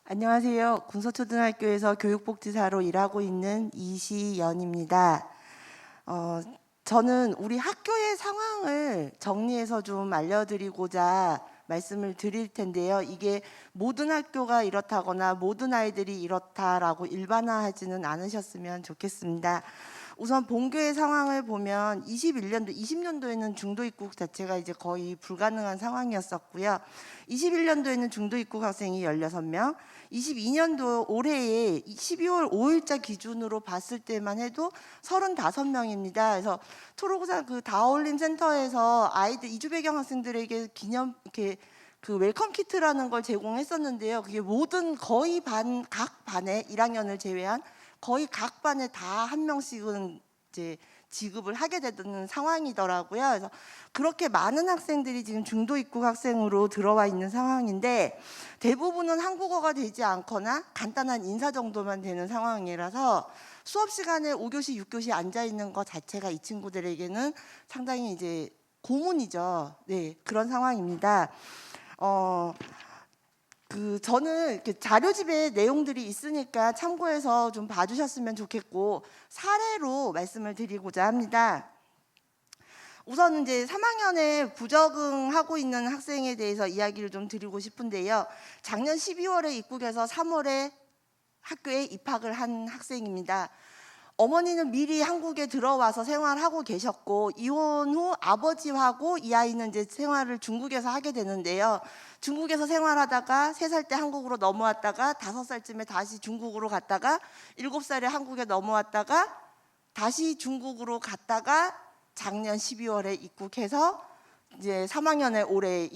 안녕하세요. 군서초등학교에서 교육복지사로 일하고 있는 이시연입니다. 저는 우리 학교의 상황을 정리해서 좀 알려드리고자 말씀을 드릴 텐데요. 이게 모든 학교가 이렇다거나 모든 아이들이 이렇다라고 일반화하지는 않으셨으면 좋겠습니다. 우선 본교의 상황을 보면 20년도에는 중도 입국 자체가 이제 거의 불가능한 상황이었었고요. 21년도에는 중도 입국 학생이 16명, 22년도 올해에 12월 5일자 기준으로 봤을 때만 해도 35명입니다. 그래서 초록우산 그 다어울림 센터에서 아이들 이주 배경 학생들에게 이렇게 그 웰컴 키트라는 걸 제공했었는데요. 그게 거의 각 반에 1학년을 제외한 거의 각 반에 다 한 명씩은 이제 지급을 하게 되는 상황이더라고요. 그래서 그렇게 많은 학생들이 지금 중도 입국 학생으로 들어와 있는 상황인데 대부분은 한국어가 되지 않거나 간단한 인사 정도만 되는 상황이라서 수업 시간에 5교시, 6교시 앉아 있는 것 자체가 이 친구들에게는 상당히 이제 고문이죠. 네, 그런 상황입니다. 저는 이렇게 자료집에 내용들이 있으니까 참고해서 좀 봐주셨으면 좋겠고 사례로 말씀을 드리고자 합니다. 우선 이제 3학년에 부적응하고 있는 학생에 대해서 이야기를 좀 드리고 싶은데요. 작년 12월에 입국해서 3월에 학교에 입학을 한 학생입니다. 어머니는 미리 한국에 들어와서 생활하고 계셨고 이혼 후 아버지하고 이 아이는 이제 생활을 중국에서 하게 되는데요. 중국에서 생활하다가 3살 때 한국으로 넘어왔다가 5살쯤에 다시 중국으로 갔다가 7살에 한국에 넘어왔다가 다시 중국으로 갔다가 작년 12월에 입국해서 이제 3학년에 올해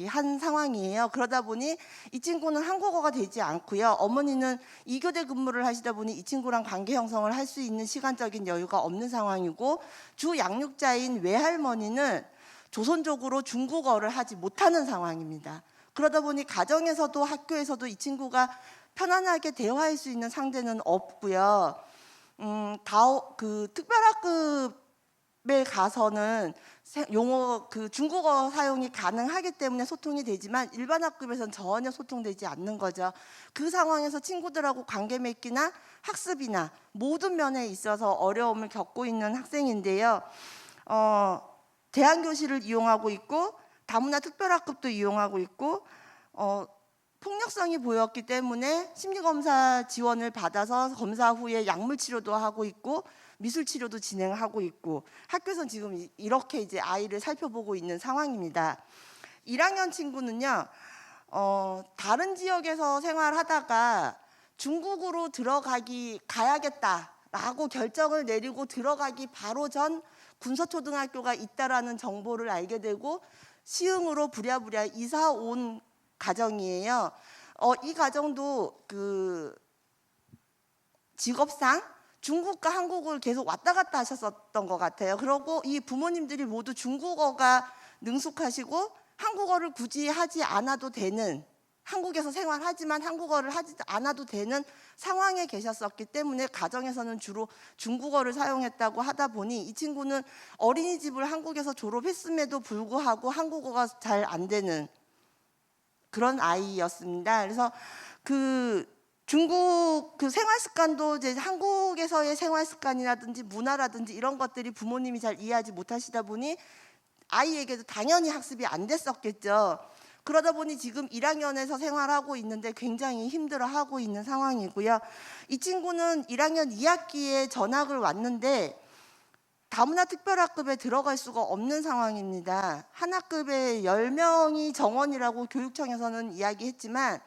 한 상황이에요. 그러다 보니 이 친구는 한국어가 되지 않고요. 어머니는 2교대 근무를 하시다 보니 이 친구랑 관계 형성을 할 수 있는 시간적인 여유가 없는 상황이고 주 양육자인 외할머니는 조선족으로 중국어를 하지 못하는 상황입니다. 그러다 보니 가정에서도 학교에서도 이 친구가 편안하게 대화할 수 있는 상대는 없고요. 특별학급에 가서는 중국어 사용이 가능하기 때문에 소통이 되지만 일반 학급에서는 전혀 소통되지 않는 거죠. 그 상황에서 친구들하고 관계 맺기나 학습이나 모든 면에 있어서 어려움을 겪고 있는 학생인데요. 대안교실을 이용하고 있고 다문화 특별학급도 이용하고 있고 폭력성이 보였기 때문에 심리검사 지원을 받아서 검사 후에 약물치료도 하고 있고 미술치료도 진행하고 있고 학교에서는 지금 이렇게 이제 아이를 살펴보고 있는 상황입니다. 1학년 친구는요, 다른 지역에서 생활하다가 중국으로 가야겠다라고 결정을 내리고 들어가기 바로 전 군서초등학교가 있다라는 정보를 알게 되고 시흥으로 부랴부랴 이사 온 가정이에요. 이 가정도 그 직업상 중국과 한국을 계속 왔다 갔다 하셨었던 것 같아요. 그리고 이 부모님들이 모두 중국어가 능숙하시고 한국어를 굳이 하지 않아도 되는, 한국에서 생활하지만 한국어를 하지 않아도 되는 상황에 계셨었기 때문에 가정에서는 주로 중국어를 사용했다고 하다 보니 이 친구는 어린이집을 한국에서 졸업했음에도 불구하고 한국어가 잘 안 되는 그런 아이였습니다. 그래서 중국 생활 습관도 이제 한국에서의 생활 습관이라든지 문화라든지 이런 것들이 부모님이 잘 이해하지 못하시다 보니 아이에게도 당연히 학습이 안 됐었겠죠. 그러다 보니 지금 1학년에서 생활하고 있는데 굉장히 힘들어하고 있는 상황이고요. 이 친구는 1학년 2학기에 전학을 왔는데 다문화 특별학급에 들어갈 수가 없는 상황입니다. 한 학급에 10명이 정원이라고 교육청에서는 이야기했지만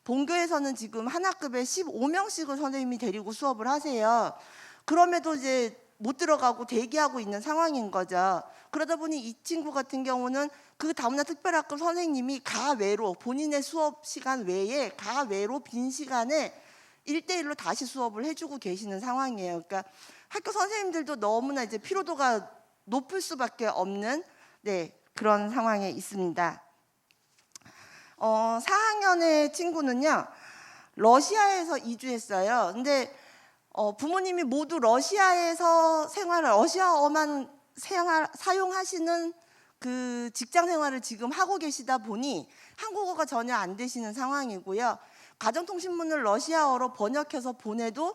본교에서는 지금 한 학급에 15명씩을 선생님이 데리고 수업을 하세요. 그럼에도 이제 못 들어가고 대기하고 있는 상황인 거죠. 그러다 보니 이 친구 같은 경우는 그 다문화 특별학급 선생님이 가외로 본인의 수업 시간 외에 가외로 빈 시간에 1대1로 다시 수업을 해주고 계시는 상황이에요. 그러니까 학교 선생님들도 너무나 이제 피로도가 높을 수밖에 없는 그런 상황에 있습니다. 4학년의 친구는요, 러시아에서 이주했어요. 근데 부모님이 모두 러시아에서 러시아어만 사용하시는 그 직장 생활을 지금 하고 계시다 보니 한국어가 전혀 안 되시는 상황이고요. 가정통신문을 러시아어로 번역해서 보내도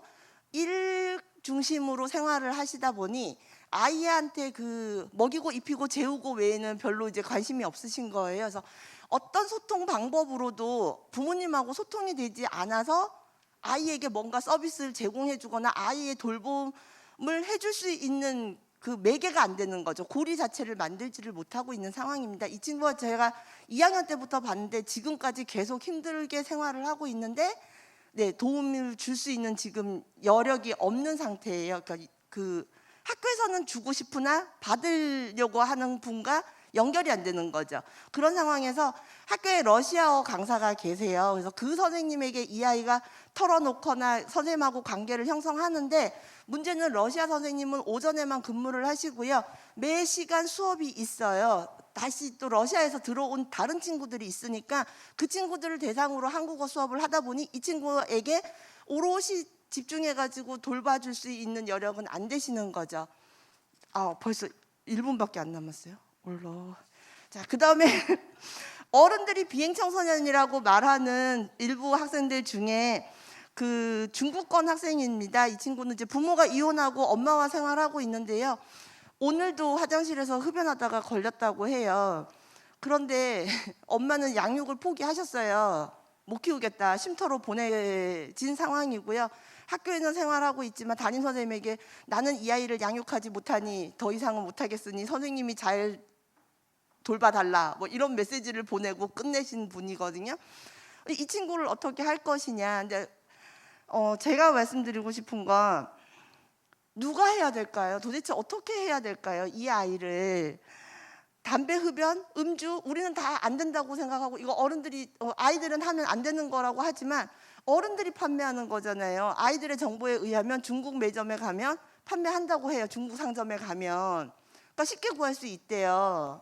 일 중심으로 생활을 하시다 보니 아이한테 그 먹이고 입히고 재우고 외에는 별로 이제 관심이 없으신 거예요. 그래서 어떤 소통 방법으로도 부모님하고 소통이 되지 않아서 아이에게 뭔가 서비스를 제공해 주거나 아이의 돌봄을 해줄 수 있는 그 매개가 안 되는 거죠. 고리 자체를 만들지를 못하고 있는 상황입니다. 이 친구가 제가 2학년 때부터 봤는데 지금까지 계속 힘들게 생활을 하고 있는데 도움을 줄 수 있는 지금 여력이 없는 상태예요. 그러니까 그 학교에서는 주고 싶으나 받으려고 하는 분과 연결이 안 되는 거죠. 그런 상황에서 학교에 러시아어 강사가 계세요. 그래서 그 선생님에게 이 아이가 털어놓거나 선생님하고 관계를 형성하는데 문제는 러시아 선생님은 오전에만 근무를 하시고요. 매 시간 수업이 있어요. 다시 또 러시아에서 들어온 다른 친구들이 있으니까 그 친구들을 대상으로 한국어 수업을 하다 보니 이 친구에게 오롯이 집중해가지고 돌봐줄 수 있는 여력은 안 되시는 거죠. 벌써 1분밖에 안 남았어요. 자, 그 다음에 어른들이 비행청소년이라고 말하는 일부 학생들 중에 그 중국권 학생입니다. 이 친구는 이제 부모가 이혼하고 엄마와 생활하고 있는데요. 오늘도 화장실에서 흡연하다가 걸렸다고 해요. 그런데 엄마는 양육을 포기하셨어요. 못 키우겠다, 쉼터로 보내진 상황이고요. 학교에는 생활하고 있지만 담임 선생님에게 나는 이 아이를 양육하지 못하니 더 이상은 못하겠으니 선생님이 잘 돌봐달라, 뭐 이런 메시지를 보내고 끝내신 분이거든요. 이 친구를 어떻게 할 것이냐. 근데 제가 말씀드리고 싶은 건 누가 해야 될까요? 도대체 어떻게 해야 될까요? 이 아이를 담배, 흡연, 음주 우리는 다 안 된다고 생각하고 이거 어른들이 아이들은 하면 안 되는 거라고 하지만 어른들이 판매하는 거잖아요. 아이들의 정보에 의하면 중국 매점에 가면 판매한다고 해요. 중국 상점에 가면. 그러니까 쉽게 구할 수 있대요.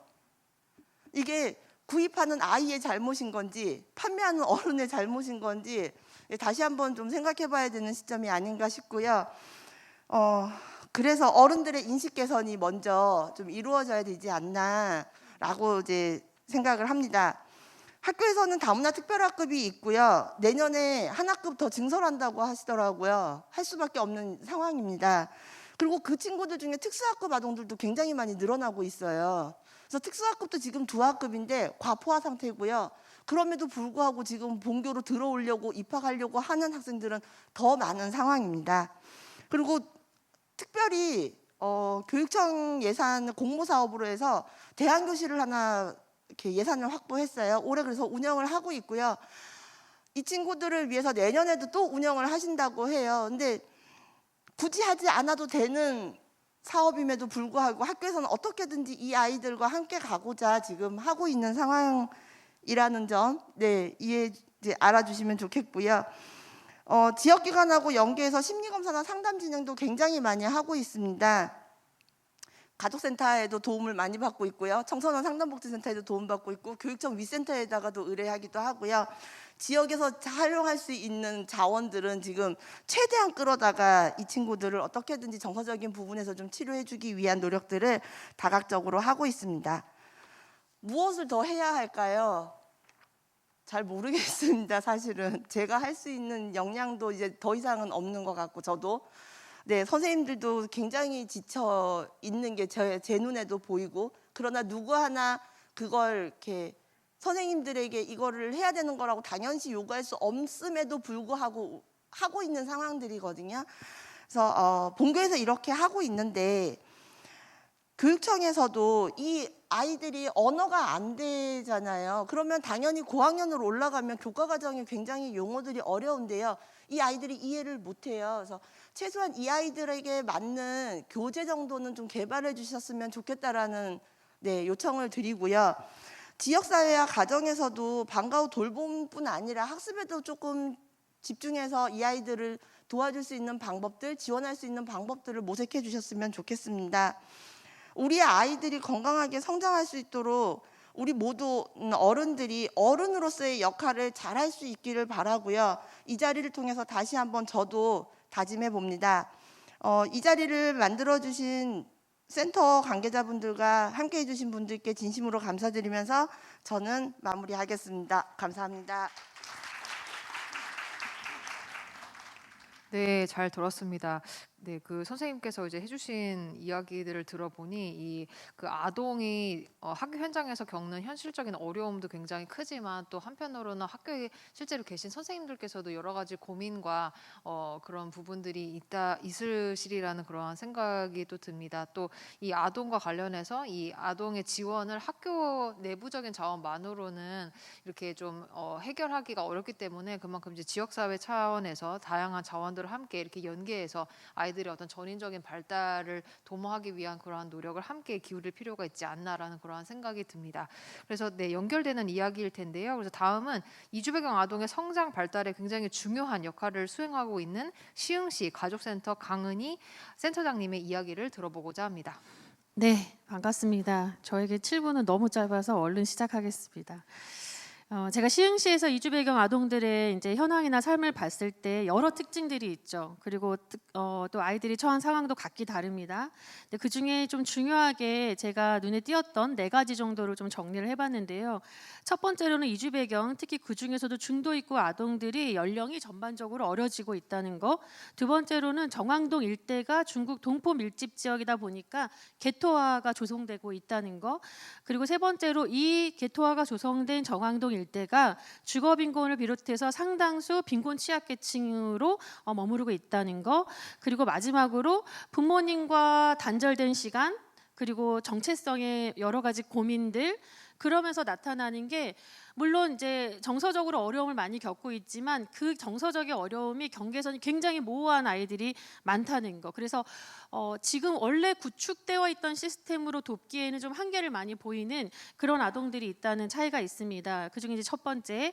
이게 구입하는 아이의 잘못인 건지 판매하는 어른의 잘못인 건지 다시 한번 좀 생각해 봐야 되는 시점이 아닌가 싶고요. 그래서 어른들의 인식 개선이 먼저 좀 이루어져야 되지 않나라고 이제 생각을 합니다. 학교에서는 다문화 특별학급이 있고요. 내년에 한 학급 더 증설한다고 하시더라고요. 할 수밖에 없는 상황입니다. 그리고 그 친구들 중에 특수학급 아동들도 굉장히 많이 늘어나고 있어요. 그래서 특수학급도 지금 2학급인데 과포화 상태고요. 그럼에도 불구하고 지금 본교로 들어오려고 입학하려고 하는 학생들은 더 많은 상황입니다. 그리고 특별히 교육청 예산 공모 사업으로 해서 대안교실을 하나 이렇게 예산을 확보했어요. 올해 그래서 운영을 하고 있고요. 이 친구들을 위해서 내년에도 또 운영을 하신다고 해요. 근데 굳이 하지 않아도 되는 사업임에도 불구하고 학교에서는 어떻게든지 이 아이들과 함께 가고자 지금 하고 있는 상황이라는 점 이해 알아주시면 좋겠고요. 지역기관하고 연계해서 심리검사나 상담 진행도 굉장히 많이 하고 있습니다. 가족센터에도 도움을 많이 받고 있고요. 청소년 상담복지센터에도 도움받고 있고 교육청 위센터에다가도 의뢰하기도 하고요. 지역에서 활용할 수 있는 자원들은 지금 최대한 끌어다가 이 친구들을 어떻게든지 정서적인 부분에서 좀 치료해주기 위한 노력들을 다각적으로 하고 있습니다. 무엇을 더 해야 할까요? 잘 모르겠습니다. 사실은 제가 할 수 있는 역량도 이제 더 이상은 없는 것 같고 저도 선생님들도 굉장히 지쳐 있는 게 제 눈에도 보이고 그러나 누구 하나 그걸 이렇게 선생님들에게 이거를 해야 되는 거라고 당연시 요구할 수 없음에도 불구하고 하고 있는 상황들이거든요. 그래서 본교에서 이렇게 하고 있는데 교육청에서도 이 아이들이 언어가 안 되잖아요. 그러면 당연히 고학년으로 올라가면 교과 과정이 굉장히 용어들이 어려운데요. 이 아이들이 이해를 못해요. 그래서 최소한 이 아이들에게 맞는 교재 정도는 좀 개발해 주셨으면 좋겠다라는 요청을 드리고요. 지역사회와 가정에서도 방과 후 돌봄뿐 아니라 학습에도 조금 집중해서 이 아이들을 도와줄 수 있는 방법들, 지원할 수 있는 방법들을 모색해 주셨으면 좋겠습니다. 우리 아이들이 건강하게 성장할 수 있도록 우리 모두 어른들이 어른으로서의 역할을 잘할 수 있기를 바라고요. 이 자리를 통해서 다시 한번 저도 다짐해 봅니다. 이 자리를 만들어 주신 센터 관계자분들과 함께해 주신 분들께 진심으로 감사드리면서 저는 마무리하겠습니다. 감사합니다. 네, 잘 들었습니다. 네, 그 선생님께서 이제 해주신 이야기들을 들어보니 이 그 아동이 학교 현장에서 겪는 현실적인 어려움도 굉장히 크지만 또 한편으로는 학교에 실제로 계신 선생님들께서도 여러 가지 고민과 그런 부분들이 있으시리라는 그러한 생각이 또 듭니다. 또 이 아동과 관련해서 이 아동의 지원을 학교 내부적인 자원만으로는 이렇게 좀 해결하기가 어렵기 때문에 그만큼 이제 지역사회 차원에서 다양한 자원들을 함께 이렇게 연계해서 아이들의 어떤 전인적인 발달을 도모하기 위한 그러한 노력을 함께 기울일 필요가 있지 않나라는 그러한 생각이 듭니다. 그래서 연결되는 이야기일 텐데요. 그래서 다음은 이주배경 아동의 성장 발달에 굉장히 중요한 역할을 수행하고 있는 시흥시 가족센터 강은희 센터장님의 이야기를 들어보고자 합니다. 네, 반갑습니다. 저에게 7분은 너무 짧아서 얼른 시작하겠습니다. 제가 시흥시에서 이주 배경 아동들의 이제 현황이나 삶을 봤을 때 여러 특징들이 있죠. 그리고 또 아이들이 처한 상황도 각기 다릅니다. 근데 그 중에 좀 중요하게 제가 눈에 띄었던 4가지 정도를 좀 정리를 해봤는데요. 첫 번째로는 이주 배경, 특히 그 중에서도 중도 있고 아동들이 연령이 전반적으로 어려지고 있다는 거. 두 번째로는 정왕동 일대가 중국 동포 밀집 지역이다 보니까 개토화가 조성되고 있다는 거. 그리고 세 번째로 이 개토화가 조성된 정왕동 일대가 주거 빈곤을 비롯해서 상당수 빈곤 취약계층으로 머무르고 있다는 거. 그리고 마지막으로 부모님과 단절된 시간, 그리고 정체성의 여러 가지 고민들, 그러면서 나타나는 게 물론 이제 정서적으로 어려움을 많이 겪고 있지만 그 정서적인 어려움이 경계선이 굉장히 모호한 아이들이 많다는 거. 그래서 지금 원래 구축되어 있던 시스템으로 돕기에는 좀 한계를 많이 보이는 그런 아동들이 있다는 차이가 있습니다. 그중에 이제 첫 번째,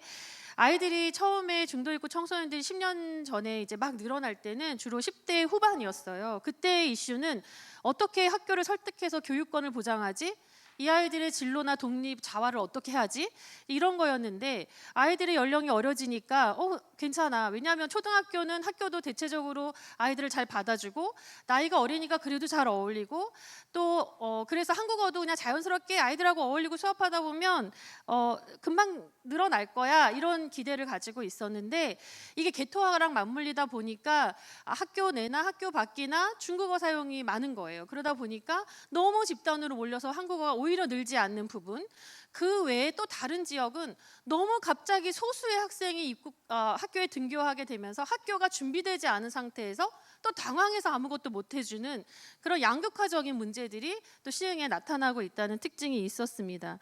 아이들이 처음에 중도 있고 청소년들이 10년 전에 이제 막 늘어날 때는 주로 10대 후반이었어요. 그때의 이슈는 어떻게 학교를 설득해서 교육권을 보장하지? 이 아이들의 진로나 독립, 자활을 어떻게 하지? 이런 거였는데 아이들의 연령이 어려지니까 괜찮아. 왜냐하면 초등학교는 학교도 대체적으로 아이들을 잘 받아주고 나이가 어리니까 그래도 잘 어울리고 또 그래서 한국어도 그냥 자연스럽게 아이들하고 어울리고 수업하다 보면 금방 늘어날 거야. 이런 기대를 가지고 있었는데 이게 개토화랑 맞물리다 보니까 학교 내나 학교 밖이나 중국어 사용이 많은 거예요. 그러다 보니까 너무 집단으로 몰려서 한국어가 오히려 늘지 않는 부분. 그 외에 또 다른 지역은 너무 갑자기 소수의 학생이 학교에 등교하게 되면서 학교가 준비되지 않은 상태에서 또 당황해서 아무것도 못 해주는 그런 양극화적인 문제들이 또 시흥에 나타나고 있다는 특징이 있었습니다.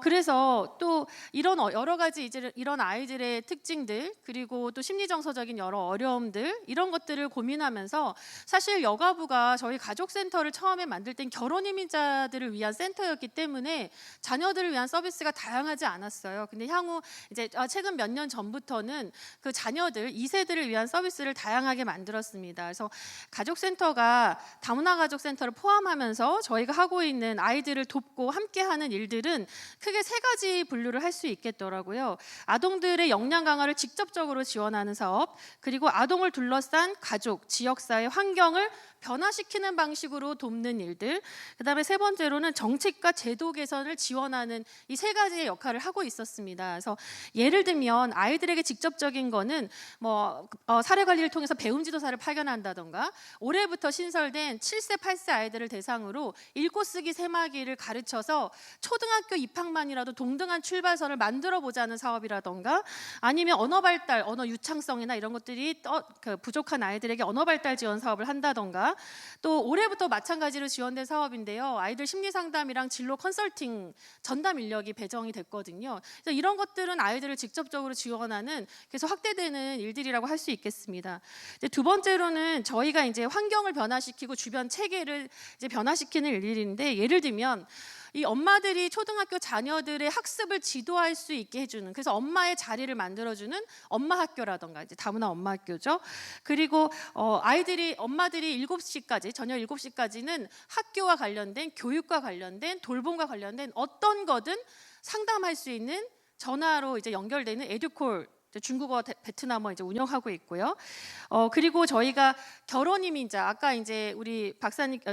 그래서 또 이런 여러 가지 이제 이런 아이들의 특징들, 그리고 또 심리정서적인 여러 어려움들, 이런 것들을 고민하면서 사실 여가부가 저희 가족센터를 처음에 만들 땐 결혼 이민자들을 위한 센터였기 때문에 자녀들을 위한 서비스가 다양하지 않았어요. 근데 향후 이제 최근 몇 년 전부터는 그 자녀들 2세들을 위한 서비스를 다양하게 만들었습니다. 그래서 가족센터가 다문화 가족센터를 포함하면서 저희가 하고 있는 아이들을 돕고 함께하는 일들은 크게 3가지 분류를 할 수 있겠더라고요. 아동들의 역량 강화를 직접적으로 지원하는 사업, 그리고 아동을 둘러싼 가족, 지역사회 환경을 변화시키는 방식으로 돕는 일들, 그다음에 3번째로는 정책과 제도 개선을 지원하는 보호하는 이 세 가지의 역할을 하고 있었습니다. 그래서 예를 들면 아이들에게 직접적인 거는 사례 관리를 통해서 배움 지도사를 파견한다던가, 올해부터 신설된 7세 8세 아이들을 대상으로 읽고 쓰기 세마기를 가르쳐서 초등학교 입학만이라도 동등한 출발선을 만들어 보자는 사업이라던가, 아니면 언어 발달, 언어 유창성이나 이런 것들이 부족한 아이들에게 언어 발달 지원 사업을 한다던가, 또 올해부터 마찬가지로 지원된 사업인데요. 아이들 심리 상담이랑 진로 컨설팅 전담 인력이 배정이 됐거든요. 그래서 이런 것들은 아이들을 직접적으로 지원하는 계속 확대되는 일들이라고 할 수 있겠습니다. 이제 두 번째로는 저희가 이제 환경을 변화시키고 주변 체계를 이제 변화시키는 일인데, 예를 들면 이 엄마들이 초등학교 자녀들의 학습을 지도할 수 있게 해주는, 그래서 엄마의 자리를 만들어주는 엄마 학교라던가, 이제 다문화 엄마 학교죠. 그리고 엄마들이 7시까지, 저녁 7시까지는 학교와 관련된, 교육과 관련된, 돌봄과 관련된 어떤 거든 상담할 수 있는 전화로 이제 연결되는 에듀콜, 중국어 베트남어 이제 운영하고 있고요. 그리고 저희가 결혼 이민자, 아까 이제 우리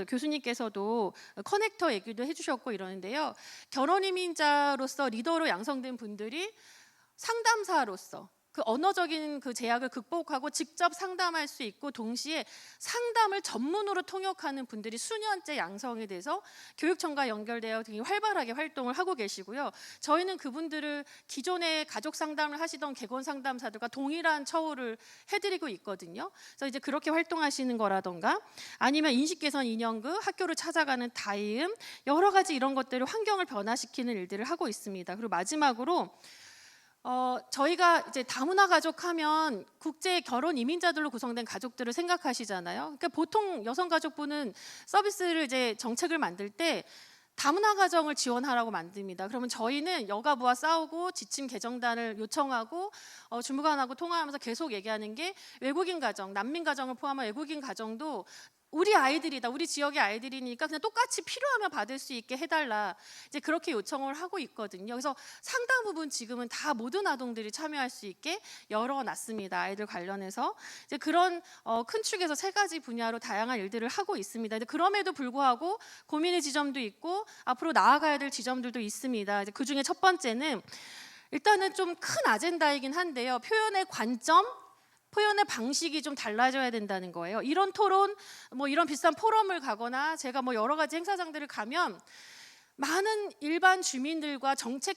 교수님께서도 커넥터 얘기도 해주셨고 이러는데요. 결혼 이민자로서 리더로 양성된 분들이 상담사로서 그 언어적인 그 제약을 극복하고 직접 상담할 수 있고, 동시에 상담을 전문으로 통역하는 분들이 수년째 양성이 돼서 교육청과 연결되어 되게 활발하게 활동을 하고 계시고요. 저희는 그분들을 기존에 가족 상담을 하시던 개건 상담사들과 동일한 처우를 해드리고 있거든요. 그래서 이제 그렇게 활동하시는 거라던가, 아니면 인식 개선 인형극, 학교를 찾아가는 다이음, 여러 가지 이런 것들을 환경을 변화시키는 일들을 하고 있습니다. 그리고 마지막으로 저희가 이제 다문화 가족하면 국제 결혼 이민자들로 구성된 가족들을 생각하시잖아요. 그러니까 보통 여성가족부는 서비스를 이제 정책을 만들 때 다문화 가정을 지원하라고 만듭니다. 그러면 저희는 여가부와 싸우고 지침 개정단을 요청하고 주무관하고 통화하면서 계속 얘기하는 게, 외국인 가정, 난민 가정을 포함한 외국인 가정도 우리 아이들이다, 우리 지역의 아이들이니까 그냥 똑같이 필요하면 받을 수 있게 해달라, 이제 그렇게 요청을 하고 있거든요. 그래서 상당 부분 지금은 다 모든 아동들이 참여할 수 있게 열어놨습니다. 아이들 관련해서 이제 그런 큰 축에서 세 가지 분야로 다양한 일들을 하고 있습니다. 그럼에도 불구하고 고민의 지점도 있고 앞으로 나아가야 될 지점들도 있습니다. 이제 그 중에 첫 번째는 일단은 좀 큰 아젠다이긴 한데요. 표현의 관점, 표현의 방식이 좀 달라져야 된다는 거예요. 이런 토론, 이런 비슷한 포럼을 가거나 제가 여러 가지 행사장들을 가면 많은 일반 주민들과 정책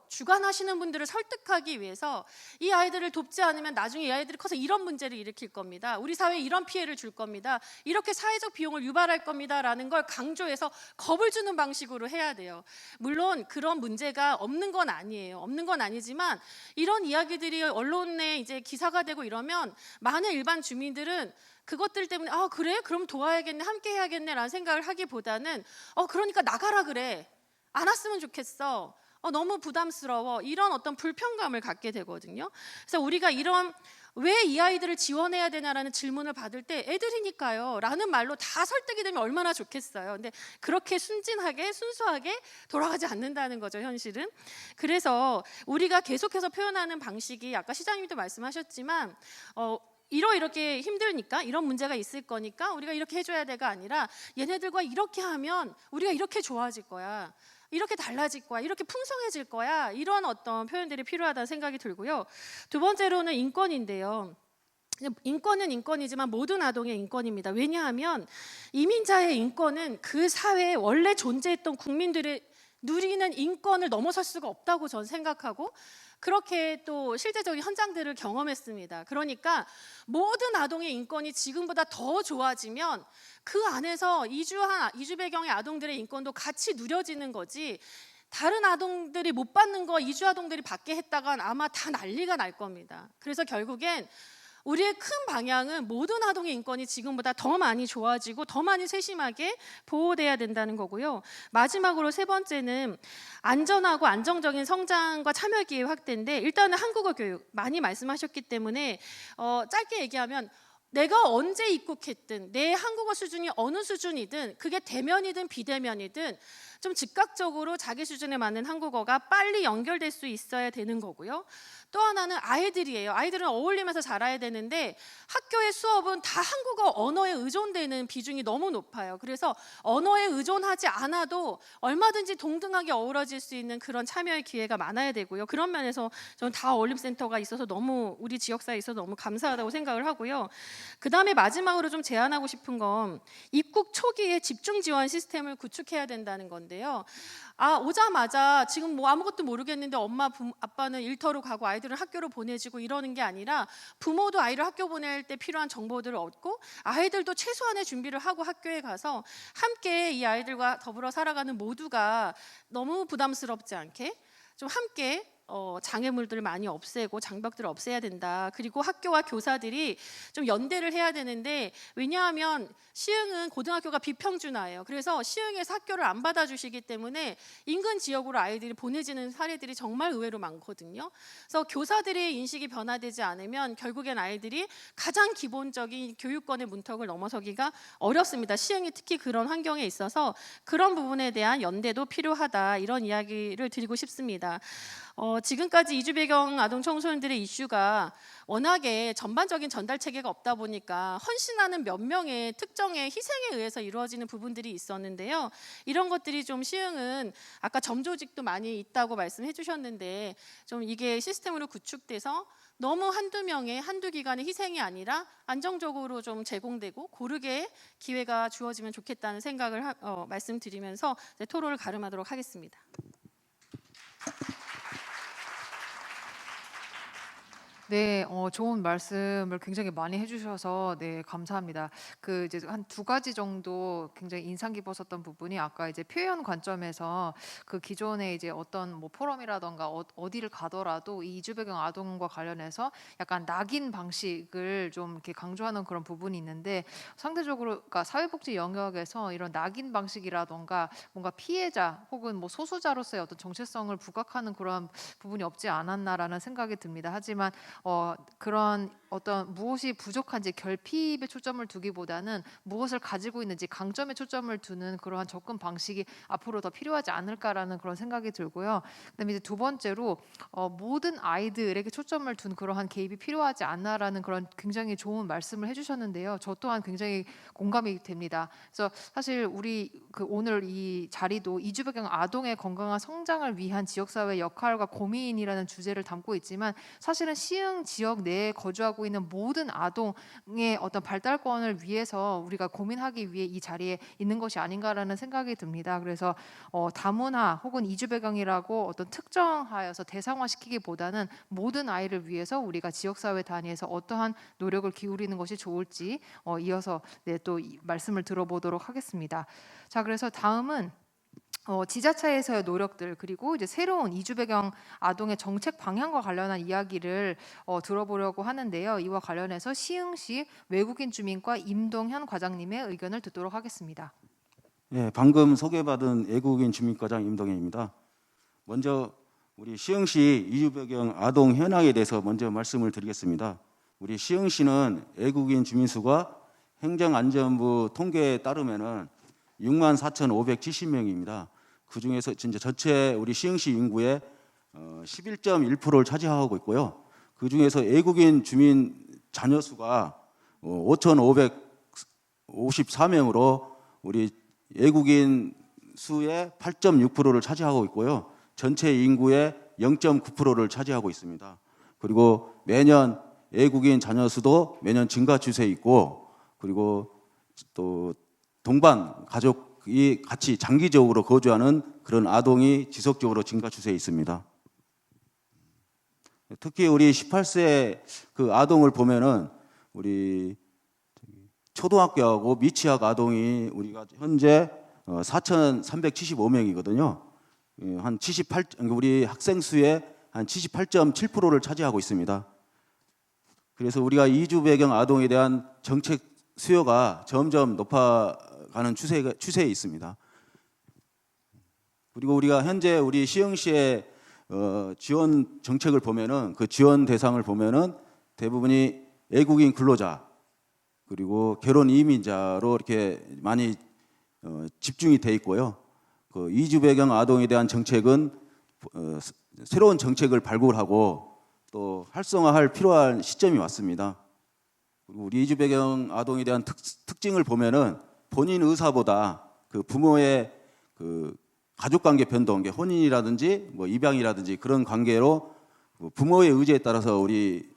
주관하시는 분들을 설득하기 위해서 이 아이들을 돕지 않으면 나중에 이 아이들이 커서 이런 문제를 일으킬 겁니다. 우리 사회에 이런 피해를 줄 겁니다. 이렇게 사회적 비용을 유발할 겁니다. 라는 걸 강조해서 겁을 주는 방식으로 해야 돼요. 물론 그런 문제가 없는 건 아니에요. 없는 건 아니지만 이런 이야기들이 언론에 이제 기사가 되고 이러면 많은 일반 주민들은 그것들 때문에 그래? 그럼 도와야겠네, 함께 해야겠네 라는 생각을 하기보다는 그러니까 나가라 그래, 안 왔으면 좋겠어, 너무 부담스러워, 이런 어떤 불편감을 갖게 되거든요. 그래서 우리가 이런 왜 이 아이들을 지원해야 되냐라는 질문을 받을 때 애들이니까요 라는 말로 다 설득이 되면 얼마나 좋겠어요. 근데 그렇게 순진하게 순수하게 돌아가지 않는다는 거죠, 현실은. 그래서 우리가 계속해서 표현하는 방식이 아까 시장님도 말씀하셨지만 이렇게 힘드니까, 이런 문제가 있을 거니까 우리가 이렇게 해줘야 돼가 아니라, 얘네들과 이렇게 하면 우리가 이렇게 좋아질 거야, 이렇게 달라질 거야, 이렇게 풍성해질 거야, 이런 어떤 표현들이 필요하다는 생각이 들고요. 두 번째로는 인권인데요. 인권은 인권이지만 모든 아동의 인권입니다. 왜냐하면 이민자의 인권은 그 사회에 원래 존재했던 국민들의 누리는 인권을 넘어설 수가 없다고 저는 생각하고, 그렇게 또 실제적인 현장들을 경험했습니다. 그러니까 모든 아동의 인권이 지금보다 더 좋아지면 그 안에서 이주 배경의 아동들의 인권도 같이 누려지는 거지, 다른 아동들이 못 받는 거 이주 아동들이 받게 했다간 아마 다 난리가 날 겁니다. 그래서 결국엔 우리의 큰 방향은 모든 아동의 인권이 지금보다 더 많이 좋아지고 더 많이 세심하게 보호돼야 된다는 거고요. 마지막으로 세 번째는 안전하고 안정적인 성장과 참여 기회 확대인데, 일단은 한국어 교육 많이 말씀하셨기 때문에 짧게 얘기하면 내가 언제 입국했든 내 한국어 수준이 어느 수준이든, 그게 대면이든 비대면이든 좀 즉각적으로 자기 수준에 맞는 한국어가 빨리 연결될 수 있어야 되는 거고요. 또 하나는 아이들이에요. 아이들은 어울리면서 자라야 되는데 학교의 수업은 다 한국어 언어에 의존되는 비중이 너무 높아요. 그래서 언어에 의존하지 않아도 얼마든지 동등하게 어우러질 수 있는 그런 참여의 기회가 많아야 되고요. 그런 면에서 저는 다 어울림센터가 있어서 너무 우리 지역사회에 있어서 너무 감사하다고 생각을 하고요. 그다음에 마지막으로 좀 제안하고 싶은 건 입국 초기에 집중 지원 시스템을 구축해야 된다는 건데요. 오자마자 지금 뭐 아무것도 모르겠는데 엄마 아빠는 일터로 가고 아이들은 학교로 보내지고 이러는 게 아니라 부모도 아이를 학교 보낼 때 필요한 정보들을 얻고 아이들도 최소한의 준비를 하고 학교에 가서 함께 이 아이들과 더불어 살아가는 모두가 너무 부담스럽지 않게 좀 함께 장애물들을 많이 없애고 장벽들을 없애야 된다. 그리고 학교와 교사들이 좀 연대를 해야 되는데, 왜냐하면 시흥은 고등학교가 비평준화예요. 그래서 시흥에서 학교를 안 받아주시기 때문에 인근 지역으로 아이들이 보내지는 사례들이 정말 의외로 많거든요. 그래서 교사들의 인식이 변화되지 않으면 결국엔 아이들이 가장 기본적인 교육권의 문턱을 넘어서기가 어렵습니다. 시흥이 특히 그런 환경에 있어서 그런 부분에 대한 연대도 필요하다, 이런 이야기를 드리고 싶습니다. 지금까지 이주 배경 아동 청소년들의 이슈가 워낙에 전반적인 전달 체계가 없다 보니까 헌신하는 몇 명의 특정의 희생에 의해서 이루어지는 부분들이 있었는데요. 이런 것들이 좀 시흥은 아까 점조직도 많이 있다고 말씀해 주셨는데 좀 이게 시스템으로 구축돼서 너무 한두 명의 한두 기관의 희생이 아니라 안정적으로 좀 제공되고 고르게 기회가 주어지면 좋겠다는 생각을 말씀드리면서 이제 토론을 가름하도록 하겠습니다. 네, 좋은 말씀을 굉장히 많이 해주셔서 네, 감사합니다. 그 이제 한 두 가지 정도 굉장히 인상 깊었었던 부분이, 아까 이제 표현 관점에서 그 기존에 이제 어떤 뭐 포럼이라던가 어디를 가더라도 이 이주 배경 아동과 관련해서 약간 낙인 방식을 좀 이렇게 강조하는 그런 부분이 있는데, 상대적으로 그러니까 사회복지 영역에서 이런 낙인 방식이라던가 뭔가 피해자 혹은 뭐 소수자로서의 어떤 정체성을 부각하는 그런 부분이 없지 않았나라는 생각이 듭니다. 하지만 그런 어떤 무엇이 부족한지 결핍에 초점을 두기보다는 무엇을 가지고 있는지 강점에 초점을 두는 그러한 접근 방식이 앞으로 더 필요하지 않을까라는 그런 생각이 들고요. 그다음에 이제 두 번째로 모든 아이들에게 초점을 둔 그러한 개입이 필요하지 않나라는 그런 굉장히 좋은 말씀을 해주셨는데요. 저 또한 굉장히 공감이 됩니다. 그래서 사실 우리 오늘 이 자리도 이주 배경 아동의 건강한 성장을 위한 지역사회 역할과 고민이라는 주제를 담고 있지만, 사실은 시흥 지역 내에 거주하고 있는 모든 아동의 어떤 발달권을 위해서 우리가 고민하기 위해 이 자리에 있는 것이 아닌가라는 생각이 듭니다. 그래서 다문화 혹은 이주 배경이라고 어떤 특정하여서 대상화시키기보다는 모든 아이를 위해서 우리가 지역사회 단위에서 어떠한 노력을 기울이는 것이 좋을지 이어서 또 말씀을 들어보도록 하겠습니다. 자, 그래서 다음은 지자체에서의 노력들, 그리고 이제 새로운 이주 배경 아동의 정책 방향과 관련한 이야기를 들어보려고 하는데요. 이와 관련해서 시흥시 외국인 주민과 임동현 과장님의 의견을 듣도록 하겠습니다. 네, 방금 소개받은 외국인 주민과장 임동현입니다. 먼저 우리 시흥시 이주 배경 아동 현황에 대해서 먼저 말씀을 드리겠습니다. 우리 시흥시는 외국인 주민 수가 행정안전부 통계에 따르면은 64,570명입니다. 그 중에서 진짜 전체 우리 시흥시 인구의 11.1%를 차지하고 있고요. 그 중에서 외국인 주민 자녀 수가 5,554명으로 우리 외국인 수의 8.6%를 차지하고 있고요. 전체 인구의 0.9%를 차지하고 있습니다. 그리고 매년 외국인 자녀 수도 매년 증가 추세에 있고, 그리고 또 동반 가족이 같이 장기적으로 거주하는 그런 아동이 지속적으로 증가 추세에 있습니다. 특히 우리 18세 그 아동을 보면은 우리 초등학교하고 미취학 아동이 우리가 현재 4,375명이거든요. 한 78, 우리 학생 수의 한 78.7%를 차지하고 있습니다. 그래서 우리가 이주 배경 아동에 대한 정책 수요가 점점 높아가는 추세에 있습니다. 그리고 우리가 현재 우리 시흥시의 지원 정책을 보면은 그 지원 대상을 보면은 대부분이 외국인 근로자 그리고 결혼 이민자로 이렇게 많이 집중이 돼 있고요. 그 이주 배경 아동에 대한 정책은 새로운 정책을 발굴하고 또 활성화할 필요한 시점이 왔습니다. 그리고 우리 이주 배경 아동에 대한 특징을 보면은 본인 의사보다 그 부모의 그 가족관계 변동, 혼인이라든지 뭐 입양이라든지 그런 관계로 부모의 의지에 따라서 우리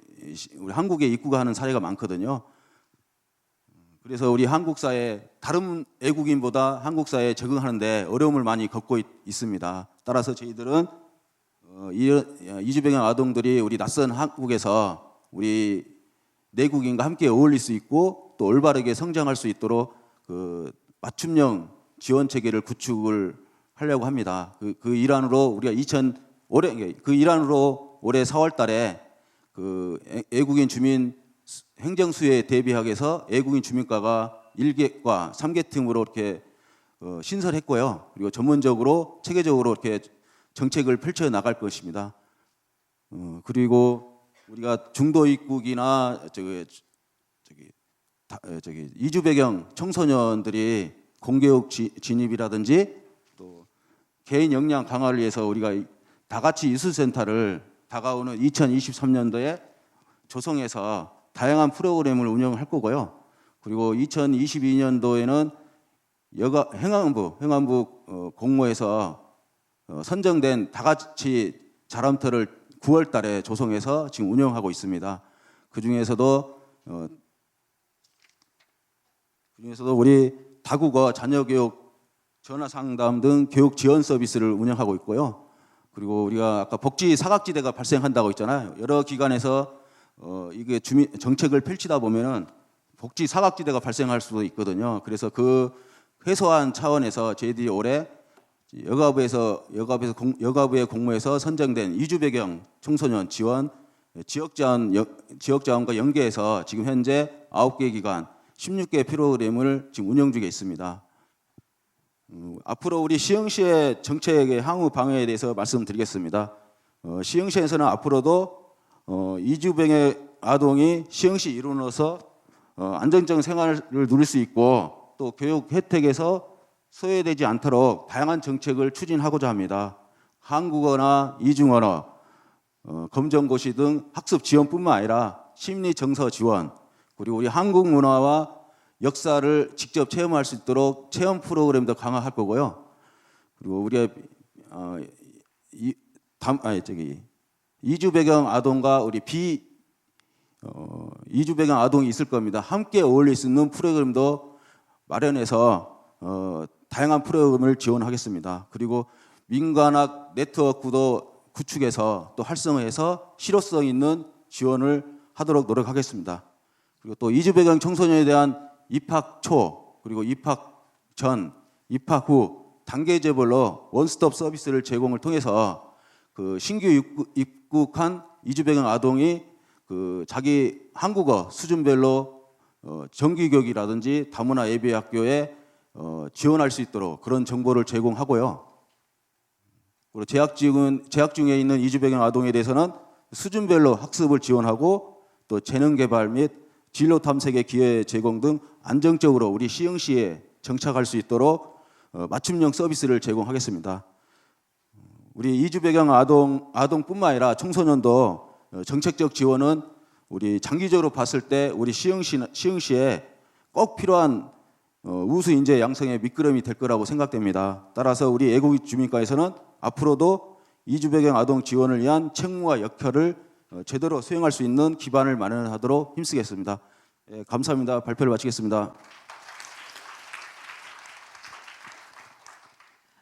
한국에 입국하는 사례가 많거든요. 그래서 우리 한국 사회 다른 외국인보다 한국 사회에 적응하는데 어려움을 많이 겪고 있습니다. 따라서 저희들은 이주 배경 아동들이 우리 낯선 한국에서 우리 내국인과 함께 어울릴 수 있고 또 올바르게 성장할 수 있도록 그 맞춤형 지원 체계를 구축을 하려고 합니다. 그 일환으로 우리가 올해 4월달에 그 외국인 주민 행정 수요에 대비하기 위해서 외국인 주민과가 1개과 3개 팀으로 이렇게 신설했고요. 그리고 전문적으로 체계적으로 이렇게 정책을 펼쳐 나갈 것입니다. 그리고 우리가 중도 입국이나 이주 배경 청소년들이 공교육 진입이라든지 또 개인 역량 강화를 위해서 우리가 다 같이 이수센터를 다가오는 2023년도에 조성해서 다양한 프로그램을 운영할 거고요. 그리고 2022년도에는 행안부 공모에서 선정된 다 같이 자람터를 9월 달에 조성해서 지금 운영하고 있습니다. 그 중에서도 우리 다국어 자녀교육 전화 상담 등 교육 지원 서비스를 운영하고 있고요. 그리고 우리가 아까 복지 사각지대가 발생한다고 했잖아요. 여러 기관에서 이게 정책을 펼치다 보면은 복지 사각지대가 발생할 수도 있거든요. 그래서 그 해소한 차원에서 저희들이 올해 여가부의 공모에서 선정된 이주 배경 청소년 지원 지역자원과 연계해서 지금 현재 9개 기관 16개 프로그램을 지금 운영 중에 있습니다. 앞으로 우리 시흥시의 정책의 향후 방향에 대해서 말씀드리겠습니다. 시흥시에서는 앞으로도 이주 배경 아동이 시흥시 일원으로서 안정적 생활을 누릴 수 있고 또 교육 혜택에서 소외되지 않도록 다양한 정책을 추진하고자 합니다. 한국어나 이중언어, 검정고시 등 학습 지원뿐만 아니라 심리 정서 지원, 그리고 우리 한국 문화와 역사를 직접 체험할 수 있도록 체험 프로그램도 강화할 거고요. 그리고 우리가 이주 배경 아동과 우리 이주 배경 아동이 있을 겁니다. 함께 어울릴 수 있는 프로그램도 마련해서 다양한 프로그램을 지원하겠습니다. 그리고 민관학 네트워크도 구축해서 또 활성화해서 실효성 있는 지원을 하도록 노력하겠습니다. 그리고 또 이주 배경 청소년에 대한 입학 초 그리고 입학 전, 입학 후 단계제별로 원스톱 서비스를 제공을 통해서 그 신규 입국한 이주 배경 아동이 그 자기 한국어 수준별로 정기교육이라든지 다문화 예비학교에 지원할 수 있도록 그런 정보를 제공하고요. 그리고 재학 중에 있는 이주 배경 아동에 대해서는 수준별로 학습을 지원하고 또 재능 개발 및 진로 탐색의 기회 제공 등 안정적으로 우리 시흥시에 정착할 수 있도록 맞춤형 서비스를 제공하겠습니다. 우리 이주 배경 아동뿐만 아니라 청소년도 정책적 지원은 우리 장기적으로 봤을 때 우리 시흥시에 꼭 필요한 우수 인재 양성의 밑거름이 될 거라고 생각됩니다. 따라서 우리 애국인 주민과에서는 앞으로도 이주 배경 아동 지원을 위한 책무와 역할을 제대로 수행할 수 있는 기반을 마련하도록 힘쓰겠습니다. 감사합니다. 발표를 마치겠습니다.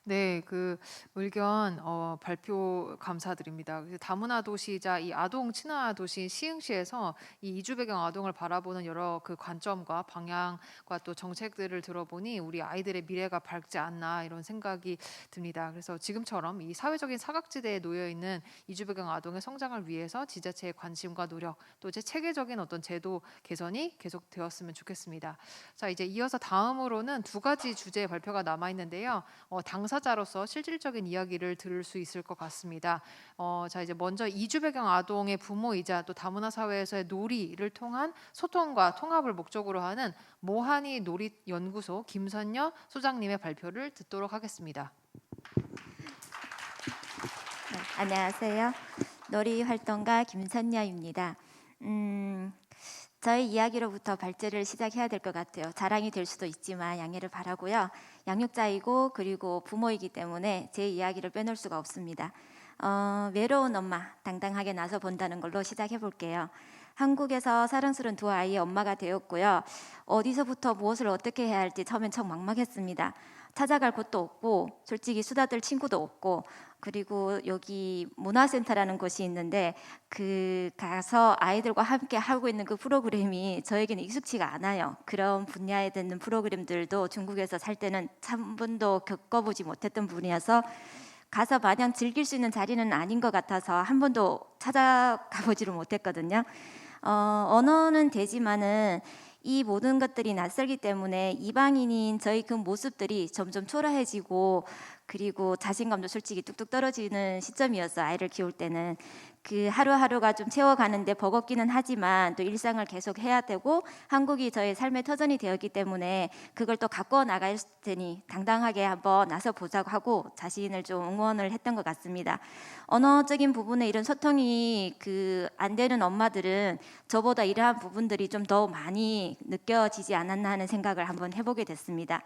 네, 그 의견 발표 감사드립니다. 그래서 다문화 도시이자 이 아동 친화 도시 시흥시에서 이 이주 배경 아동을 바라보는 여러 그 관점과 방향과 또 정책들을 들어보니 우리 아이들의 미래가 밝지 않나 이런 생각이 듭니다. 그래서 지금처럼 이 사회적인 사각지대에 놓여 있는 이주 배경 아동의 성장을 위해서 지자체의 관심과 노력 또 이제 체계적인 어떤 제도 개선이 계속되었으면 좋겠습니다. 자, 이제 이어서 다음으로는 두 가지 주제 발표가 남아 있는데요. 당사자로서 실질적인 이야기를 들을 수 있을 것 같습니다. 자, 이제 먼저 이주 배경 아동의 부모이자 또 다문화 사회에서의 놀이를 통한 소통과 통합을 목적으로 하는 모하니 놀이연구소 김선녀 소장님의 발표를 듣도록 하겠습니다. 안녕하세요. 놀이 활동가 김선녀입니다. 저희 이야기로부터 발제를 시작해야 될 것 같아요. 자랑이 될 수도 있지만 양해를 바라고요. 양육자이고 그리고 부모이기 때문에 제 이야기를 빼놓을 수가 없습니다. 외로운 엄마 당당하게 나서 본다는 걸로 시작해 볼게요. 한국에서 사랑스러운 두 아이의 엄마가 되었고요. 어디서부터 무엇을 어떻게 해야 할지 처음엔 참 막막했습니다. 찾아갈 곳도 없고 솔직히 수다 떨 친구도 없고, 그리고 여기 문화센터라는 곳이 있는데 그 가서 아이들과 함께 하고 있는 그 프로그램이 저에게는 익숙치가 않아요. 그런 분야에 되는 프로그램들도 중국에서 살 때는 한 번도 겪어보지 못했던 분이어서 가서 마냥 즐길 수 있는 자리는 아닌 것 같아서 한 번도 찾아가 보지를 못했거든요. 언어는 되지만은 이 모든 것들이 낯설기 때문에 이방인인 저희 그 모습들이 점점 초라해지고, 그리고 자신감도 솔직히 뚝뚝 떨어지는 시점이었어요. 아이를 키울 때는 그 하루하루가 좀 채워가는데 버겁기는 하지만 또 일상을 계속 해야 되고, 한국이 저의 삶의 터전이 되었기 때문에 그걸 또 갖고 나갈 테니 당당하게 한번 나서 보자고 하고 자신을 좀 응원을 했던 것 같습니다. 언어적인 부분에 이런 소통이 안 되는 엄마들은 저보다 이러한 부분들이 좀 더 많이 느껴지지 않았나 하는 생각을 한번 해보게 됐습니다.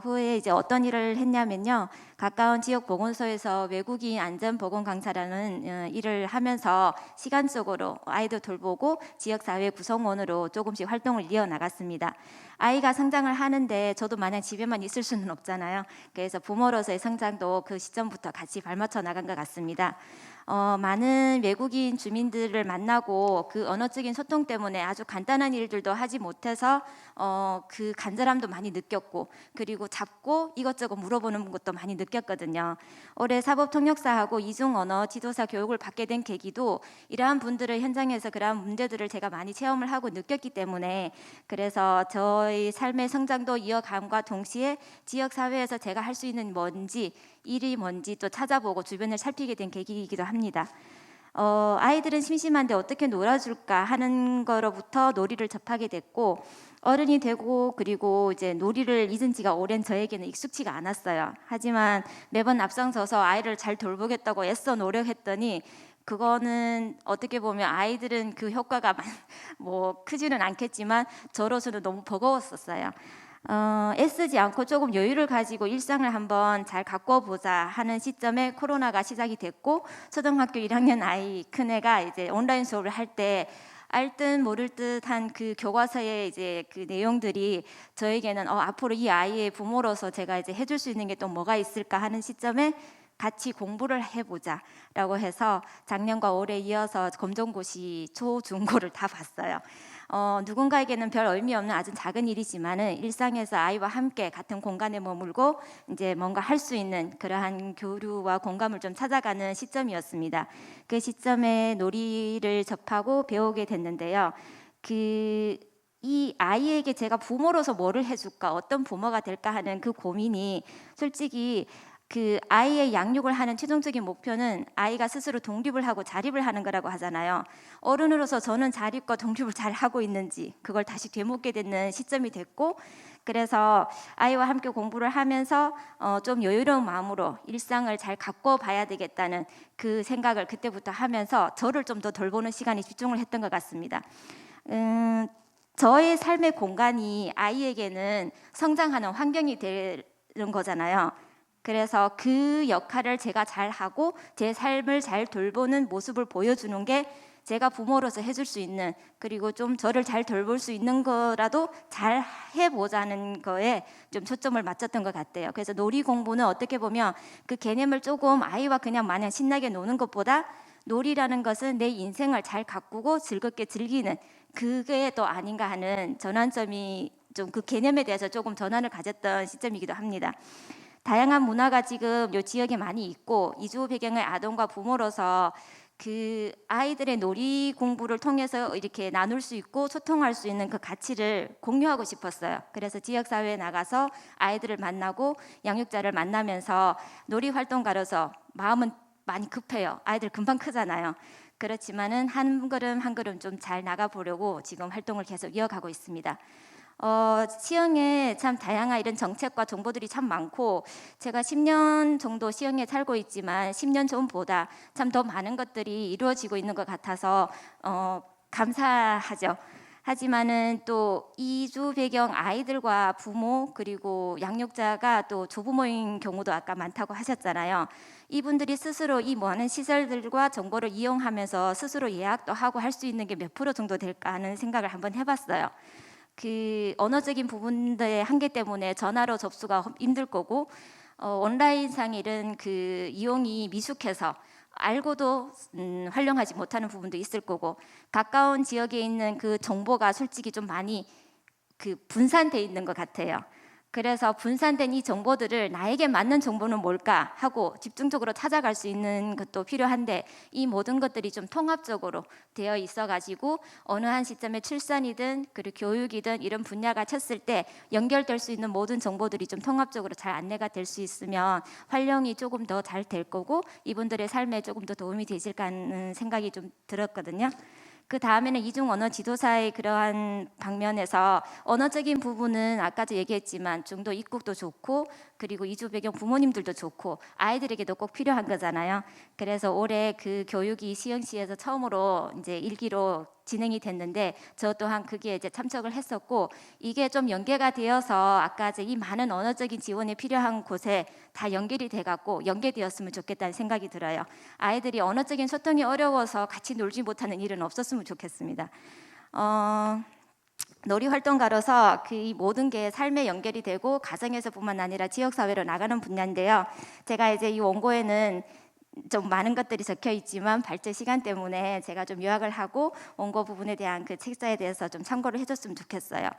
후에 이제 어떤 일을 했냐면요, 가까운 지역 보건소에서 외국인 안전보건 강사라는 일을 하면서 시간적으로 아이도 돌보고 지역사회 구성원으로 조금씩 활동을 이어나갔습니다. 아이가 성장을 하는데 저도 마냥 집에만 있을 수는 없잖아요. 그래서 부모로서의 성장도 그 시점부터 같이 발맞춰 나간 것 같습니다. 많은 외국인 주민들을 만나고 그 언어적인 소통 때문에 아주 간단한 일들도 하지 못해서 그 간절함도 많이 느꼈고, 그리고 잡고 이것저것 물어보는 것도 많이 느꼈거든요. 올해 사법통역사하고 이중언어 지도사 교육을 받게 된 계기도 이러한 분들을 현장에서 그러한 문제들을 제가 많이 체험을 하고 느꼈기 때문에, 그래서 저의 삶의 성장도 이어감과 동시에 지역사회에서 제가 할 수 있는 일이 뭔지 또 찾아보고 주변을 살피게 된 계기이기도 합니다. 아이들은 심심한데 어떻게 놀아줄까 하는 거로부터 놀이를 접하게 됐고, 어른이 되고 그리고 이제 놀이를 잊은 지가 오랜 저에게는 익숙치가 않았어요. 하지만 매번 앞장서서 아이를 잘 돌보겠다고 애써 노력했더니 그거는 어떻게 보면 아이들은 그 효과가 뭐 크지는 않겠지만 저로서는 너무 버거웠었어요. 애쓰지 않고 조금 여유를 가지고 일상을 한번 잘 가꿔보자 하는 시점에 코로나가 시작이 됐고, 초등학교 1학년 아이 큰애가 이제 온라인 수업을 할 때 알 듯 모를 듯한 그 교과서의 이제 그 내용들이 저에게는 앞으로 이 아이의 부모로서 제가 이제 해줄 수 있는 게 또 뭐가 있을까 하는 시점에 같이 공부를 해보자라고 해서 작년과 올해 이어서 검정고시 초, 중고를 다 봤어요. 누군가에게는 별 의미 없는 아주 작은 일이지만은 일상에서 아이와 함께 같은 공간에 머물고 이제 뭔가 할 수 있는 그러한 교류와 공감을 좀 찾아가는 시점이었습니다. 그 시점에 놀이를 접하고 배우게 됐는데요. 이 아이에게 제가 부모로서 뭐를 해줄까, 어떤 부모가 될까 하는 그 고민이 솔직히 그 아이의 양육을 하는 최종적인 목표는 아이가 스스로 독립을 하고 자립을 하는 거라고 하잖아요. 어른으로서 저는 자립과 독립을 잘 하고 있는지 그걸 다시 되묻게 되는 시점이 됐고, 그래서 아이와 함께 공부를 하면서 좀 여유로운 마음으로 일상을 잘 가꿔봐야 되겠다는 그 생각을 그때부터 하면서 저를 좀 더 돌보는 시간에 집중을 했던 것 같습니다. 저의 삶의 공간이 아이에게는 성장하는 환경이 되는 거잖아요. 그래서 그 역할을 제가 잘 하고 제 삶을 잘 돌보는 모습을 보여주는 게 제가 부모로서 해줄 수 있는, 그리고 좀 저를 잘 돌볼 수 있는 거라도 잘 해보자는 거에 좀 초점을 맞췄던 것 같아요. 그래서 놀이 공부는 어떻게 보면 그 개념을 조금 아이와 그냥 마냥 신나게 노는 것보다 놀이라는 것은 내 인생을 잘 가꾸고 즐겁게 즐기는 그게 또 아닌가 하는 전환점이 좀 그 개념에 대해서 조금 전환을 가졌던 시점이기도 합니다. 다양한 문화가 지금 이 지역에 많이 있고, 이주 배경의 아동과 부모로서 그 아이들의 놀이 공부를 통해서 이렇게 나눌 수 있고 소통할 수 있는 그 가치를 공유하고 싶었어요. 그래서 지역사회에 나가서 아이들을 만나고 양육자를 만나면서 놀이 활동가로서 마음은 많이 급해요. 아이들 금방 크잖아요. 그렇지만은 한 걸음 한 걸음 좀 잘 나가보려고 지금 활동을 계속 이어가고 있습니다. 시흥에 참 다양한 이런 정책과 정보들이 참 많고 제가 10년 정도 시흥에 살고 있지만 10년 전보다 참 더 많은 것들이 이루어지고 있는 것 같아서 감사하죠. 하지만은 또 이주 배경 아이들과 부모 그리고 양육자가 또 조부모인 경우도 아까 많다고 하셨잖아요. 이분들이 스스로 이 많은 시설들과 정보를 이용하면서 스스로 예약도 하고 할 수 있는 게 몇 프로 정도 될까 하는 생각을 한번 해봤어요. 그 언어적인 부분들의 한계 때문에 전화로 접수가 힘들 거고 온라인상 이런 그 이용이 미숙해서 알고도 활용하지 못하는 부분도 있을 거고 가까운 지역에 있는 그 정보가 솔직히 좀 많이 그 분산돼 있는 것 같아요. 그래서 분산된 이 정보들을 나에게 맞는 정보는 뭘까 하고 집중적으로 찾아갈 수 있는 것도 필요한데 이 모든 것들이 좀 통합적으로 되어 있어가지고 어느 한 시점에 출산이든 그리고 교육이든 이런 분야가 쳤을 때 연결될 수 있는 모든 정보들이 좀 통합적으로 잘 안내가 될 수 있으면 활용이 조금 더 잘 될 거고 이분들의 삶에 조금 더 도움이 되실까 하는 생각이 좀 들었거든요. 그 다음에는 이중 언어 지도사의 그러한 방면에서 언어적인 부분은 아까도 얘기했지만 중도 입국도 좋고 그리고 이주 배경 부모님들도 좋고 아이들에게도 꼭 필요한 거잖아요. 그래서 올해 그 교육이 시흥시에서 처음으로 이제 1기로 진행이 됐는데 저 또한 거기에 이제 참석을 했었고 이게 좀 연계가 되어서 아까 이제 이 많은 언어적인 지원이 필요한 곳에 다 연결이 돼갖고 연계되었으면 좋겠다는 생각이 들어요. 아이들이 언어적인 소통이 어려워서 같이 놀지 못하는 일은 없었으면 좋겠습니다. 놀이 활동가로서 그 이 모든 게 삶에 연결이 되고 가정에서뿐만 아니라 지역 사회로 나가는 분야인데요. 제가 이제 이 원고에는 좀 많은 것들이 적혀 있지만 발제 시간 때문에 제가 좀 요약을 하고 원고 부분에 대한 그 책자에 대해서 좀 참고를 해줬으면 좋겠어요.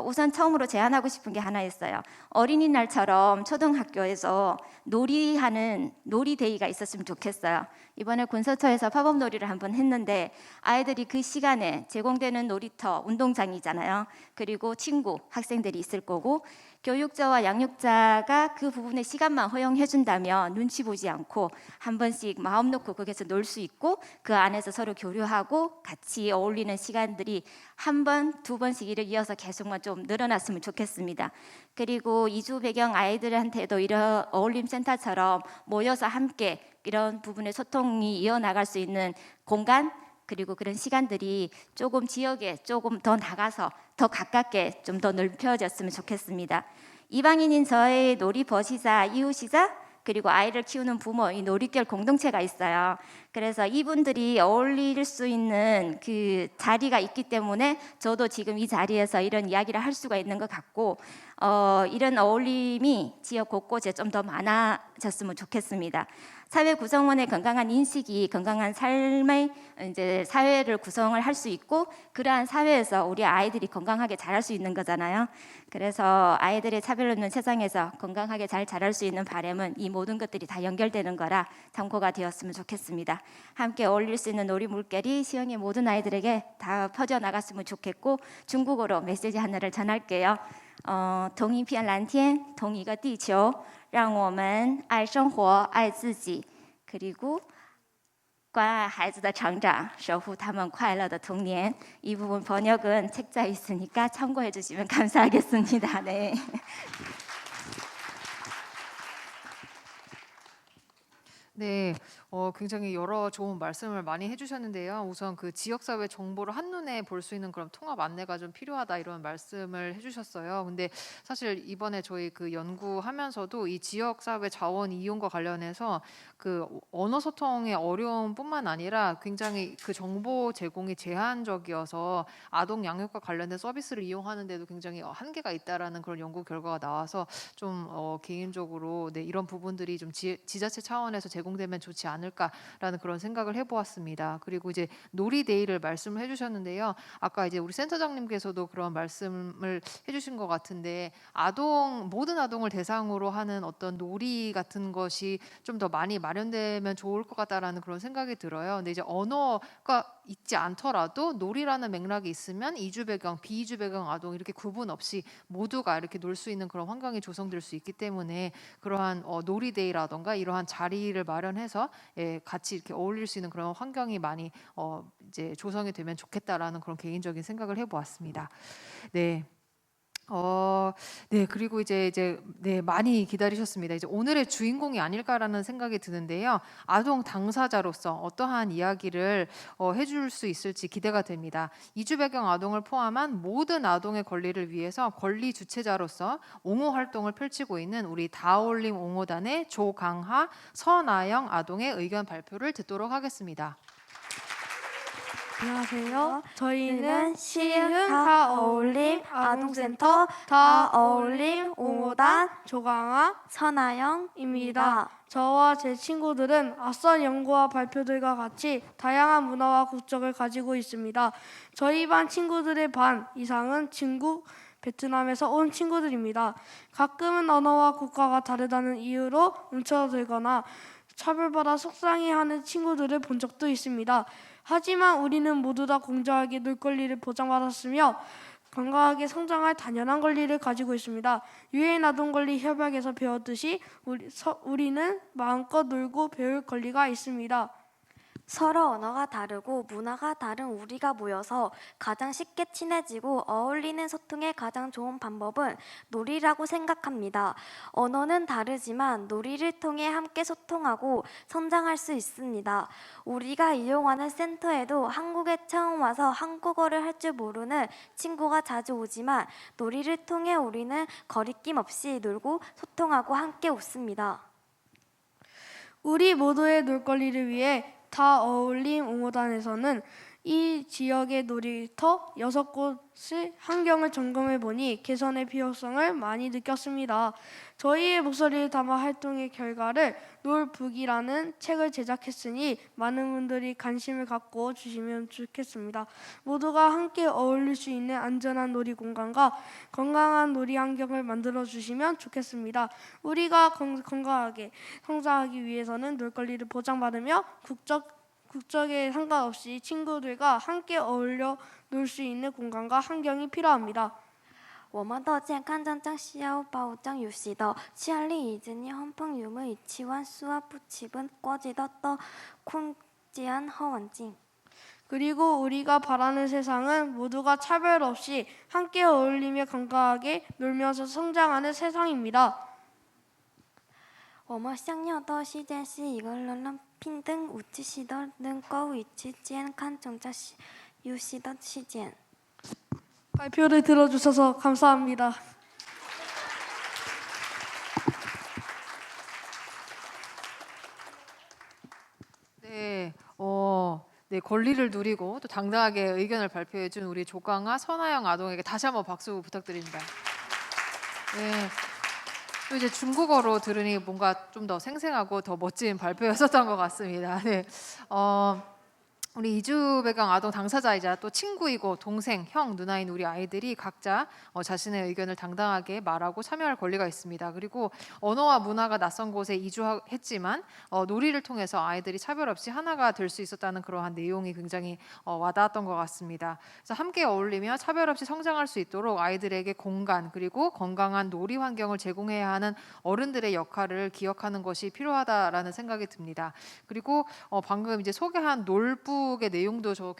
우선 처음으로 제안하고 싶은 게 하나 있어요. 어린이날처럼 초등학교에서 놀이하는 놀이데이가 있었으면 좋겠어요. 이번에 군서초에서 팝업 놀이를 한번 했는데 아이들이 그 시간에 제공되는 놀이터, 운동장이잖아요. 그리고 친구, 학생들이 있을 거고 교육자와 양육자가 그 부분의 시간만 허용해준다면 눈치 보지 않고 한 번씩 마음 놓고 거기서 놀 수 있고 그 안에서 서로 교류하고 같이 어울리는 시간들이 한 번, 두 번씩 이를 이어서 계속만 좀 늘어났으면 좋겠습니다. 그리고 이주 배경 아이들한테도 이런 어울림 센터처럼 모여서 함께 이런 부분의 소통이 이어나갈 수 있는 공간 그리고 그런 시간들이 조금 지역에 조금 더 나가서 더 가깝게 좀 더 넓혀졌으면 좋겠습니다. 이방인인 저의 놀이버시자, 이웃이자 그리고 아이를 키우는 부모, 이 놀이결 공동체가 있어요. 그래서 이분들이 어울릴 수 있는 그 자리가 있기 때문에 저도 지금 이 자리에서 이런 이야기를 할 수가 있는 것 같고 이런 어울림이 지역 곳곳에 좀 더 많아졌으면 좋겠습니다. 사회 구성원의 건강한 인식이 건강한 삶의 이제 사회를 구성을 할 수 있고 그러한 사회에서 우리 아이들이 건강하게 자랄 수 있는 거잖아요. 그래서 아이들의 차별 없는 세상에서 건강하게 잘 자랄 수 있는 바람은 이 모든 것들이 다 연결되는 거라 참고가 되었으면 좋겠습니다. 함께 어울릴 수 있는 놀이 물결이 시흥의 모든 아이들에게 다 퍼져나갔으면 좋겠고 중국어로 메시지 하나를 전할게요. 同一片蓝天，同一个地球，让我们爱生活，爱自己， 그리고 关爱孩子的成长，守护他们快乐的童年. 이 부분 번역은 책자에 있으니까 참고해 주시면 감사하겠습니다. 네. 네, 굉장히 여러 좋은 말씀을 많이 해주셨는데요. 우선 그 지역사회 정보를 한눈에 볼 수 있는 그런 통합 안내가 좀 필요하다 이런 말씀을 해주셨어요. 근데 사실 이번에 저희 그 연구하면서도 이 지역사회 자원 이용과 관련해서 그 언어 소통의 어려움뿐만 아니라 굉장히 그 정보 제공이 제한적이어서 아동 양육과 관련된 서비스를 이용하는데도 굉장히 한계가 있다라는 그런 연구 결과가 나와서 좀 개인적으로 네, 이런 부분들이 좀 지자체 차원에서 제공되면 좋지 않을까라는 그런 생각을 해보았습니다. 그리고 이제 놀이데이를 말씀을 해주셨는데요. 아까 이제 우리 센터장님께서도 그런 말씀을 해주신 것 같은데 모든 아동을 대상으로 하는 어떤 놀이 같은 것이 좀 더 많이 마련되면 좋을 것 같다라는 그런 생각이 들어요. 근데 이제 언어가 있지 않더라도 놀이라는 맥락이 있으면 이주 배경, 비이주 배경 아동 이렇게 구분 없이 모두가 이렇게 놀 수 있는 그런 환경이 조성될 수 있기 때문에 그러한 놀이데이라던가 이러한 자리를 마련해서 같이 이렇게 어울릴 수 있는 그런 환경이 많이 이제 조성이 되면 좋겠다라는 그런 개인적인 생각을 해보았습니다. 네. 네, 그리고 이제 네, 많이 기다리셨습니다. 이제 오늘의 주인공이 아닐까라는 생각이 드는데요. 아동 당사자로서 어떠한 이야기를 해줄 수 있을지 기대가 됩니다. 이주 배경 아동을 포함한 모든 아동의 권리를 위해서 권리 주체자로서 옹호 활동을 펼치고 있는 우리 다올림 옹호단의 조강하, 서나영 아동의 의견 발표를 듣도록 하겠습니다. 안녕하세요. 저희는 시흥 다어울림 아동센터 다어울림 옹호단 조강아 선아영입니다. 저와 제 친구들은 앞선 연구와 발표들과 같이 다양한 문화와 국적을 가지고 있습니다. 저희 반 친구들의 반 이상은 중국, 베트남에서 온 친구들입니다. 가끔은 언어와 국가가 다르다는 이유로 움츠러들거나 차별받아 속상해하는 친구들을 본 적도 있습니다. 하지만 우리는 모두 다 공정하게 놀 권리를 보장받았으며 건강하게 성장할 당연한 권리를 가지고 있습니다. 유엔 아동권리 협약에서 배웠듯이 우리는 마음껏 놀고 배울 권리가 있습니다. 서로 언어가 다르고 문화가 다른 우리가 모여서 가장 쉽게 친해지고 어울리는 소통의 가장 좋은 방법은 놀이라고 생각합니다. 언어는 다르지만 놀이를 통해 함께 소통하고 성장할 수 있습니다. 우리가 이용하는 센터에도 한국에 처음 와서 한국어를 할 줄 모르는 친구가 자주 오지만 놀이를 통해 우리는 거리낌 없이 놀고 소통하고 함께 웃습니다. 우리 모두의 놀 권리를 위해 다어울림 옹호단에서는 이 지역의 놀이터 6곳의 환경을 점검해 보니 개선의 필요성을 많이 느꼈습니다. 저희의 목소리를 담아 활동의 결과를 놀북이라는 책을 제작했으니 많은 분들이 관심을 갖고 주시면 좋겠습니다. 모두가 함께 어울릴 수 있는 안전한 놀이 공간과 건강한 놀이 환경을 만들어 주시면 좋겠습니다. 우리가 건강하게 성장하기 위해서는 놀 권리를 보장받으며 국적에 상관없이 친구들과 함께 어울려 놀 수 있는 공간과 환경이 필요합니다. 我们的健康增长需要保障有序的建立以及헌법 유무의 지원 수와 부집은 꺼지던 공지한 허원진. 그리고 우리가 바라는 세상은 모두가 차별 없이 함께 어울리며 건강하게 놀면서 성장하는 세상입니다. 我们想要的世界是一个人人平等无歧视的能够一起健康成长有序的世界。 발표를 들어주셔서 감사합니다. 네, 네, 권리를 누리고 또 당당하게 의견을 발표해준 우리 조강아, 선아영 아동에게 다시 한번 박수 부탁드립니다. 네, 또 이제 중국어로 들으니 뭔가 좀 더 생생하고 더 멋진 발표였었던 것 같습니다. 네, 우리 이주 배경 아동 당사자이자 또 친구이고 동생, 형, 누나인 우리 아이들이 각자 자신의 의견을 당당하게 말하고 참여할 권리가 있습니다. 그리고 언어와 문화가 낯선 곳에 이주했지만 놀이를 통해서 아이들이 차별 없이 하나가 될 수 있었다는 그러한 내용이 굉장히 와닿았던 것 같습니다. 그래서 함께 어울리며 차별 없이 성장할 수 있도록 아이들에게 공간 그리고 건강한 놀이 환경을 제공해야 하는 어른들의 역할을 기억하는 것이 필요하다라는 생각이 듭니다. 그리고 방금 이제 소개한 놀부 의 내용도 저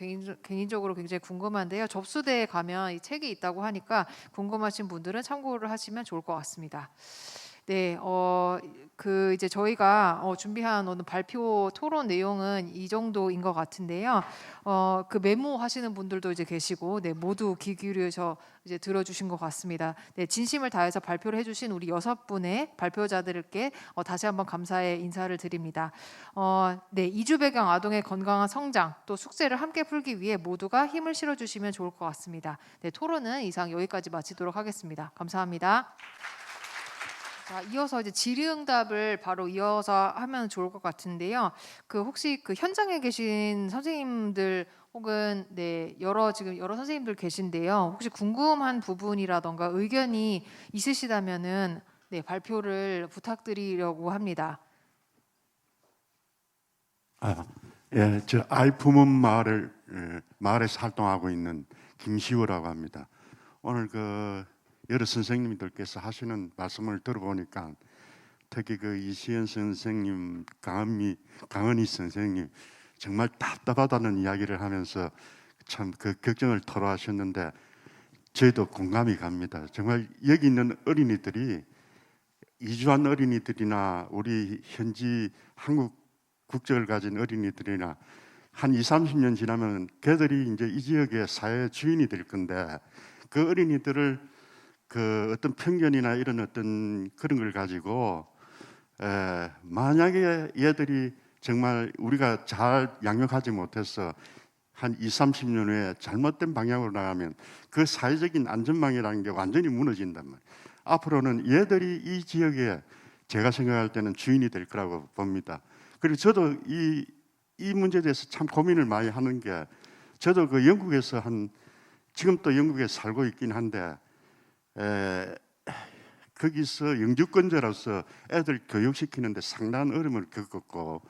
개인적으로 굉장히 궁금한데요. 접수대에 가면 이 책이 있다고 하니까 궁금하신 분들은 참고를 하시면 좋을 것 같습니다. 네, 그 이제 저희가 준비한 오늘 발표 토론 내용은 이 정도인 것 같은데요. 그 메모하시는 분들도 이제 계시고, 네, 모두 귀 기울여서 이제 들어주신 것 같습니다. 네, 진심을 다해서 발표를 해주신 우리 6분의 발표자들께 다시 한번 감사의 인사를 드립니다. 네, 이주 배경 아동의 건강한 성장 또 숙제를 함께 풀기 위해 모두가 힘을 실어주시면 좋을 것 같습니다. 네, 토론은 이상 여기까지 마치도록 하겠습니다. 감사합니다. 자, 이어서 이제 질의응답을 바로 이어서 하면 좋을 것 같은데요. 그 혹시 그 현장에 계신 선생님들 혹은 네 지금 여러 선생님들 계신데요. 혹시 궁금한 부분이라던가 의견이 있으시다면은 네 발표를 부탁드리려고 합니다. 예, 저 알품은 마을에서 활동하고 있는 김시호라고 합니다. 오늘 그 여러 선생님들께서 하시는 말씀을 들어보니까 특히 그 이시연 선생님, 강은희 선생님 정말 답답하다는 이야기를 하면서 참 그 걱정을 토로하셨는데 저희도 공감이 갑니다. 정말 여기 있는 어린이들이 이주한 어린이들이나 우리 현지 한국 국적을 가진 어린이들이나 한 20, 30년 지나면 걔들이 이제 이 지역의 사회 주인이 될 건데 그 어린이들을 그 어떤 편견이나 이런 어떤 그런 걸 가지고 만약에 얘들이 정말 우리가 잘 양육하지 못해서 한 20, 30년 후에 잘못된 방향으로 나가면 그 사회적인 안전망이라는 게 완전히 무너진단 말이에요. 앞으로는 얘들이 이 지역에 제가 생각할 때는 주인이 될 거라고 봅니다. 그리고 저도 이 문제에 대해서 참 고민을 많이 하는 게 저도 그 영국에서 지금 또 영국에 살고 있긴 한데 거기서 영주권자로서 애들 교육시키는데 상당한 어려움을 겪었고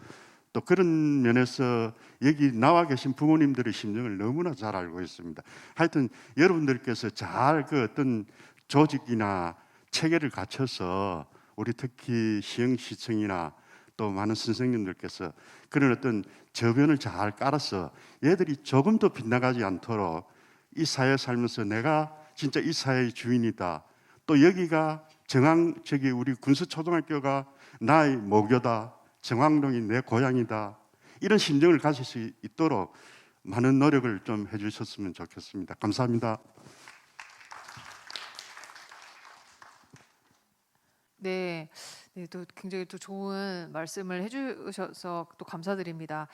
또 그런 면에서 여기 나와 계신 부모님들의 심정을 너무나 잘 알고 있습니다. 하여튼 여러분들께서 잘 그 어떤 조직이나 체계를 갖춰서 우리 특히 시흥시청이나 또 많은 선생님들께서 그런 어떤 저변을 잘 깔아서 얘들이 조금 더 빗나가지 않도록 이 사회에 살면서 내가 진짜 이 사회의 주인이다. 또 여기가 저기 우리 군수초등학교가 나의 모교다. 정왕동이 내 고향이다. 이런 심정을 가질 수 있도록 많은 노력을 좀 해주셨으면 좋겠습니다. 감사합니다. 네, 또 굉장히 또 좋은 말씀을 해주셔서 또 감사드립니다.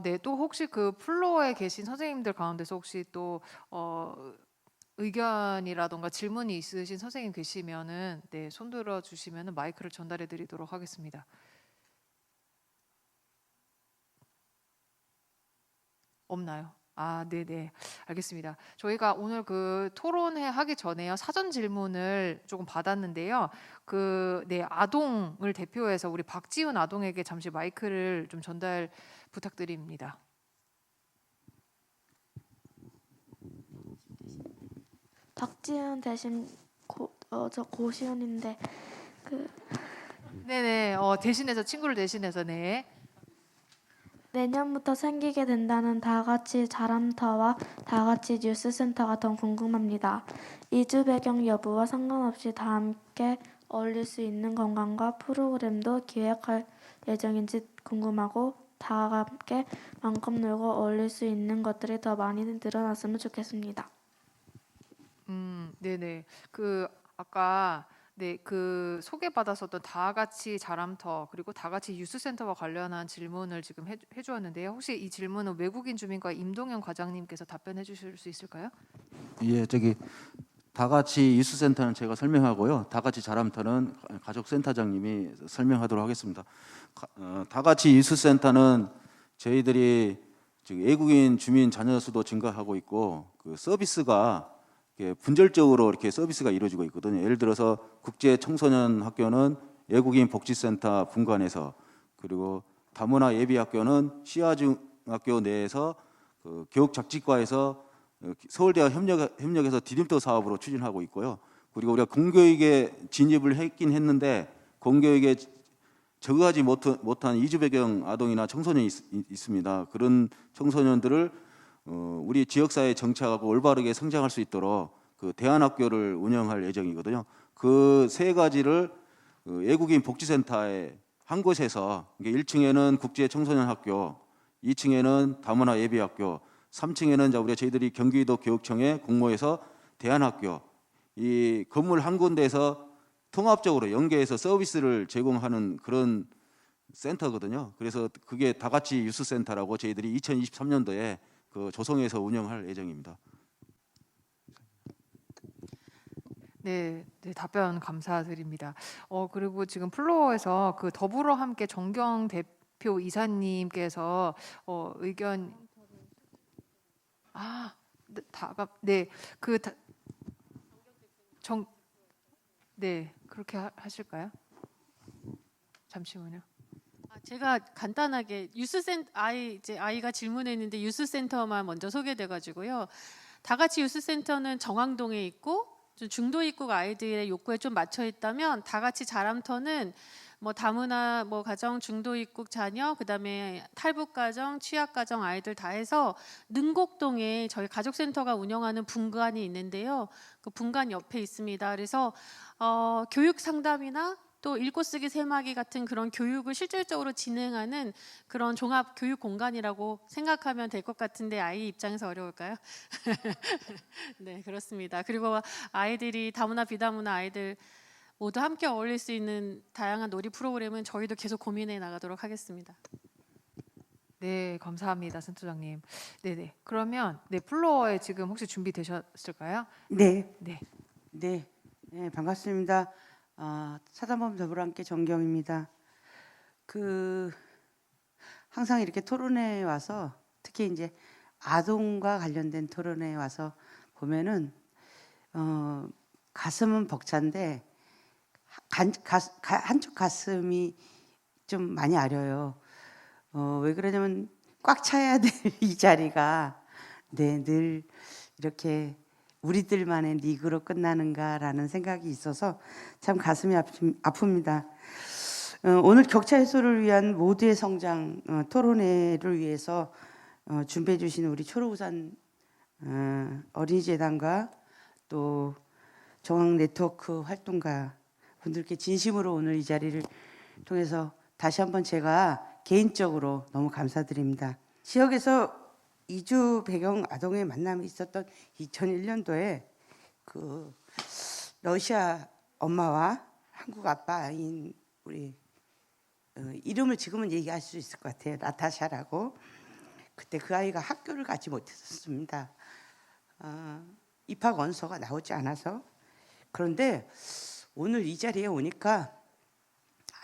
네, 또 혹시 그 플로어에 계신 선생님들 가운데서 혹시 또 의견이라던가 질문이 있으신 선생님 계시면은 네, 손들어 주시면은 마이크를 전달해 드리도록 하겠습니다. 없나요? 아, 네네. 알겠습니다. 저희가 오늘 그 토론회 하기 전에요. 사전 질문을 조금 받았는데요. 네, 아동을 대표해서 우리 박지훈 아동에게 잠시 마이크를 좀 전달 부탁드립니다. 박지은 대신 저 고시은인데 네네. 대신해서 친구를 대신해서 네. 내년부터 생기게 된다는 다같이 자람터와 다같이 뉴스센터가 더 궁금합니다. 이주 배경 여부와 상관없이 다 함께 어울릴 수 있는 건강과 프로그램도 기획할 예정인지 궁금하고 다 함께 마음껏 놀고 어울릴 수 있는 것들이 더 많이 늘어났으면 좋겠습니다. 네네. 아까 네, 소개받았었던 다 같이 자람터 그리고 다 같이 유스센터와 관련한 질문을 지금 해주었는데요. 혹시 이 질문은 외국인 주민과 임동현 과장님께서 답변해 주실 수 있을까요? 예, 다 같이 유스센터는 제가 설명하고요. 다 같이 자람터는 가족센터장님이 설명하도록 하겠습니다. 다 같이 유스센터는 저희들이 지금 외국인 주민 자녀 수도 증가하고 있고 그 서비스가 분절적으로 이렇게 서비스가 이루어지고 있거든요. 예를 들어서 국제 청소년 학교는 외국인 복지센터 분관에서 그리고 다문화 예비학교는 시아중학교 내에서 그 교육작직과에서 서울대와 협력해서 디딤돌 사업으로 추진하고 있고요. 그리고 우리가 공교육에 진입을 했긴 했는데 공교육에 적응하지 못한 이주 배경 아동이나 청소년이 있습니다. 그런 청소년들을 우리 지역사회에 정착하고 올바르게 성장할 수 있도록 그 대안학교를 운영할 예정이거든요. 그 세 가지를 외국인 복지센터에 한 곳에서 1층에는 국제 청소년 학교, 2층에는 다문화 예비학교, 3층에는 저희들이 경기도 교육청에 공모해서 대안학교, 이 건물 한 군데에서 통합적으로 연계해서 서비스를 제공하는 그런 센터거든요. 그래서 그게 다 같이 유스센터라고 저희들이 2023년도에 조성해서 운영할 예정입니다. 네, 답변 감사드립니다. 그리고 지금 플로어에서 더불어 함께 정경 대표 이사님께서 의견 그렇게 하실까요? 잠시만요. 제가 간단하게 아이가 질문했는데 유스센터만 먼저 소개돼 가지고요. 다 같이 유스센터는 정왕동에 있고 중도 입국 아이들의 욕구에 좀 맞춰 있다면 다 같이 자람터는 뭐 다문화, 뭐 가정 중도 입국 자녀, 그다음에 탈북 가정, 취약 가정 아이들 다 해서 능곡동에 저희 가족센터가 운영하는 분관이 있는데요. 그 분관 옆에 있습니다. 그래서 교육 상담이나 또 읽고 쓰기 세마기 같은 그런 교육을 실질적으로 진행하는 그런 종합 교육 공간이라고 생각하면 될 것 같은데 아이 입장에서 어려울까요? 네, 그렇습니다. 그리고 아이들이 다문화 비다문화 아이들 모두 함께 어울릴 수 있는 다양한 놀이 프로그램은 저희도 계속 고민해 나가도록 하겠습니다. 네, 감사합니다, 센터장님. 네네. 그러면 네 플로어에 지금 혹시 준비되셨을까요? 네, 네. 네, 네, 반갑습니다. 사단법인 더불어함께 정경입니다. 항상 이렇게 토론회에 와서 특히 이제 아동과 관련된 토론회에 와서 보면은 가슴은 벅찬데 한쪽 가슴이 좀 많이 아려요. 왜 그러냐면 꽉 차야 될 이 자리가 늘 이렇게 우리들만의 리그로 끝나는가라는 생각이 있어서 참 가슴이 아픕니다. 오늘 격차 해소를 위한 모두의 성장 토론회를 위해서 준비해 주신 우리 초록우산 어린이재단과 또 정학 네트워크 활동가 분들께 진심으로 오늘 이 자리를 통해서 다시 한번 제가 개인적으로 너무 감사드립니다. 지역에서 이주 배경 아동의 만남이 있었던 2001년도에 러시아 엄마와 한국 아빠인 우리 이름을 지금은 얘기할 수 있을 것 같아요. 나타샤라고. 그때 그 아이가 학교를 가지 못했었습니다. 입학 원서가 나오지 않아서. 그런데 오늘 이 자리에 오니까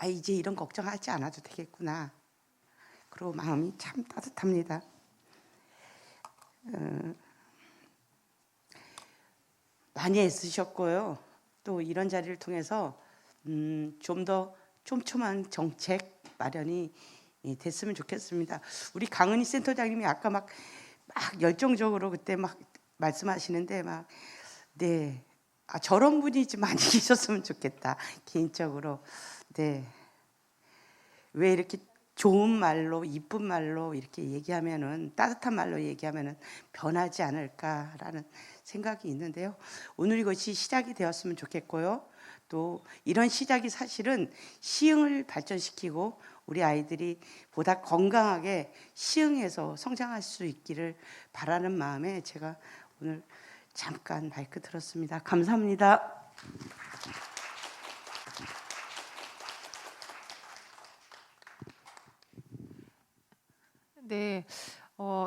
이제 이런 걱정하지 않아도 되겠구나. 그리고 마음이 참 따뜻합니다. 많이 애쓰셨고요. 또 이런 자리를 통해서 좀 더 촘촘한 정책 마련이 됐으면 좋겠습니다. 우리 강은희 센터장님이 아까 막 열정적으로 그때 막 말씀하시는데 네, 저런 분이 좀 많이 계셨으면 좋겠다. 개인적으로. 네. 왜 이렇게 좋은 말로 이쁜 말로 이렇게 얘기하면은 따뜻한 말로 얘기하면은 변하지 않을까라는 생각이 있는데요. 오늘 이것이 시작이 되었으면 좋겠고요. 또 이런 시작이 사실은 시흥을 발전시키고 우리 아이들이 보다 건강하게 시흥에서 성장할 수 있기를 바라는 마음에 제가 오늘 잠깐 마이크 들었습니다. 감사합니다. 네.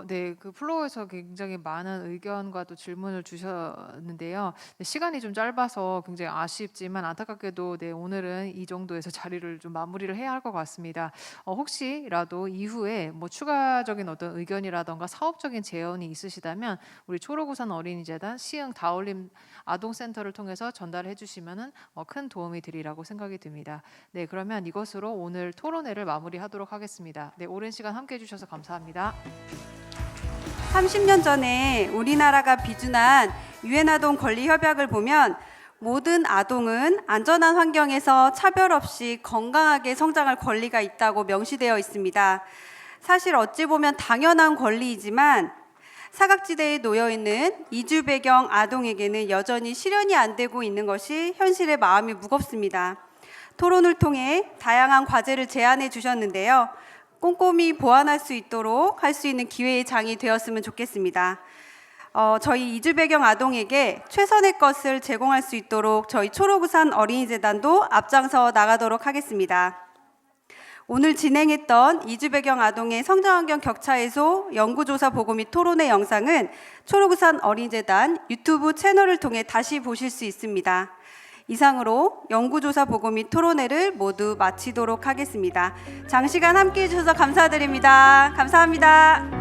네, 그 플로어에서 굉장히 많은 의견과 또 질문을 주셨는데요. 네, 시간이 좀 짧아서 굉장히 아쉽지만 안타깝게도 네, 오늘은 이 정도에서 자리를 좀 마무리를 해야 할 것 같습니다. 혹시라도 이후에 뭐 추가적인 어떤 의견이라던가 사업적인 제언이 있으시다면 우리 초록우산 어린이재단 시흥 다울림 아동센터를 통해서 전달해 주시면은 큰 도움이 되리라고 생각이 듭니다. 네, 그러면 이것으로 오늘 토론회를 마무리하도록 하겠습니다. 네, 오랜 시간 함께 해주셔서 감사합니다. 30년 전에 우리나라가 비준한 유엔 아동 권리 협약을 보면 모든 아동은 안전한 환경에서 차별 없이 건강하게 성장할 권리가 있다고 명시되어 있습니다. 사실 어찌 보면 당연한 권리이지만 사각지대에 놓여 있는 이주 배경 아동에게는 여전히 실현이 안 되고 있는 것이 현실의 마음이 무겁습니다. 토론을 통해 다양한 과제를 제안해 주셨는데요. 꼼꼼히 보완할 수 있도록 할 수 있는 기회의 장이 되었으면 좋겠습니다. 저희 이주 배경 아동에게 최선의 것을 제공할 수 있도록 저희 초록우산 어린이재단도 앞장서 나가도록 하겠습니다. 오늘 진행했던 이주 배경 아동의 성장환경 격차 해소 연구조사 보고 및 토론회 영상은 초록우산 어린이재단 유튜브 채널을 통해 다시 보실 수 있습니다. 이상으로 연구조사 보고 및 토론회를 모두 마치도록 하겠습니다. 장시간 함께해 주셔서 감사드립니다. 감사합니다.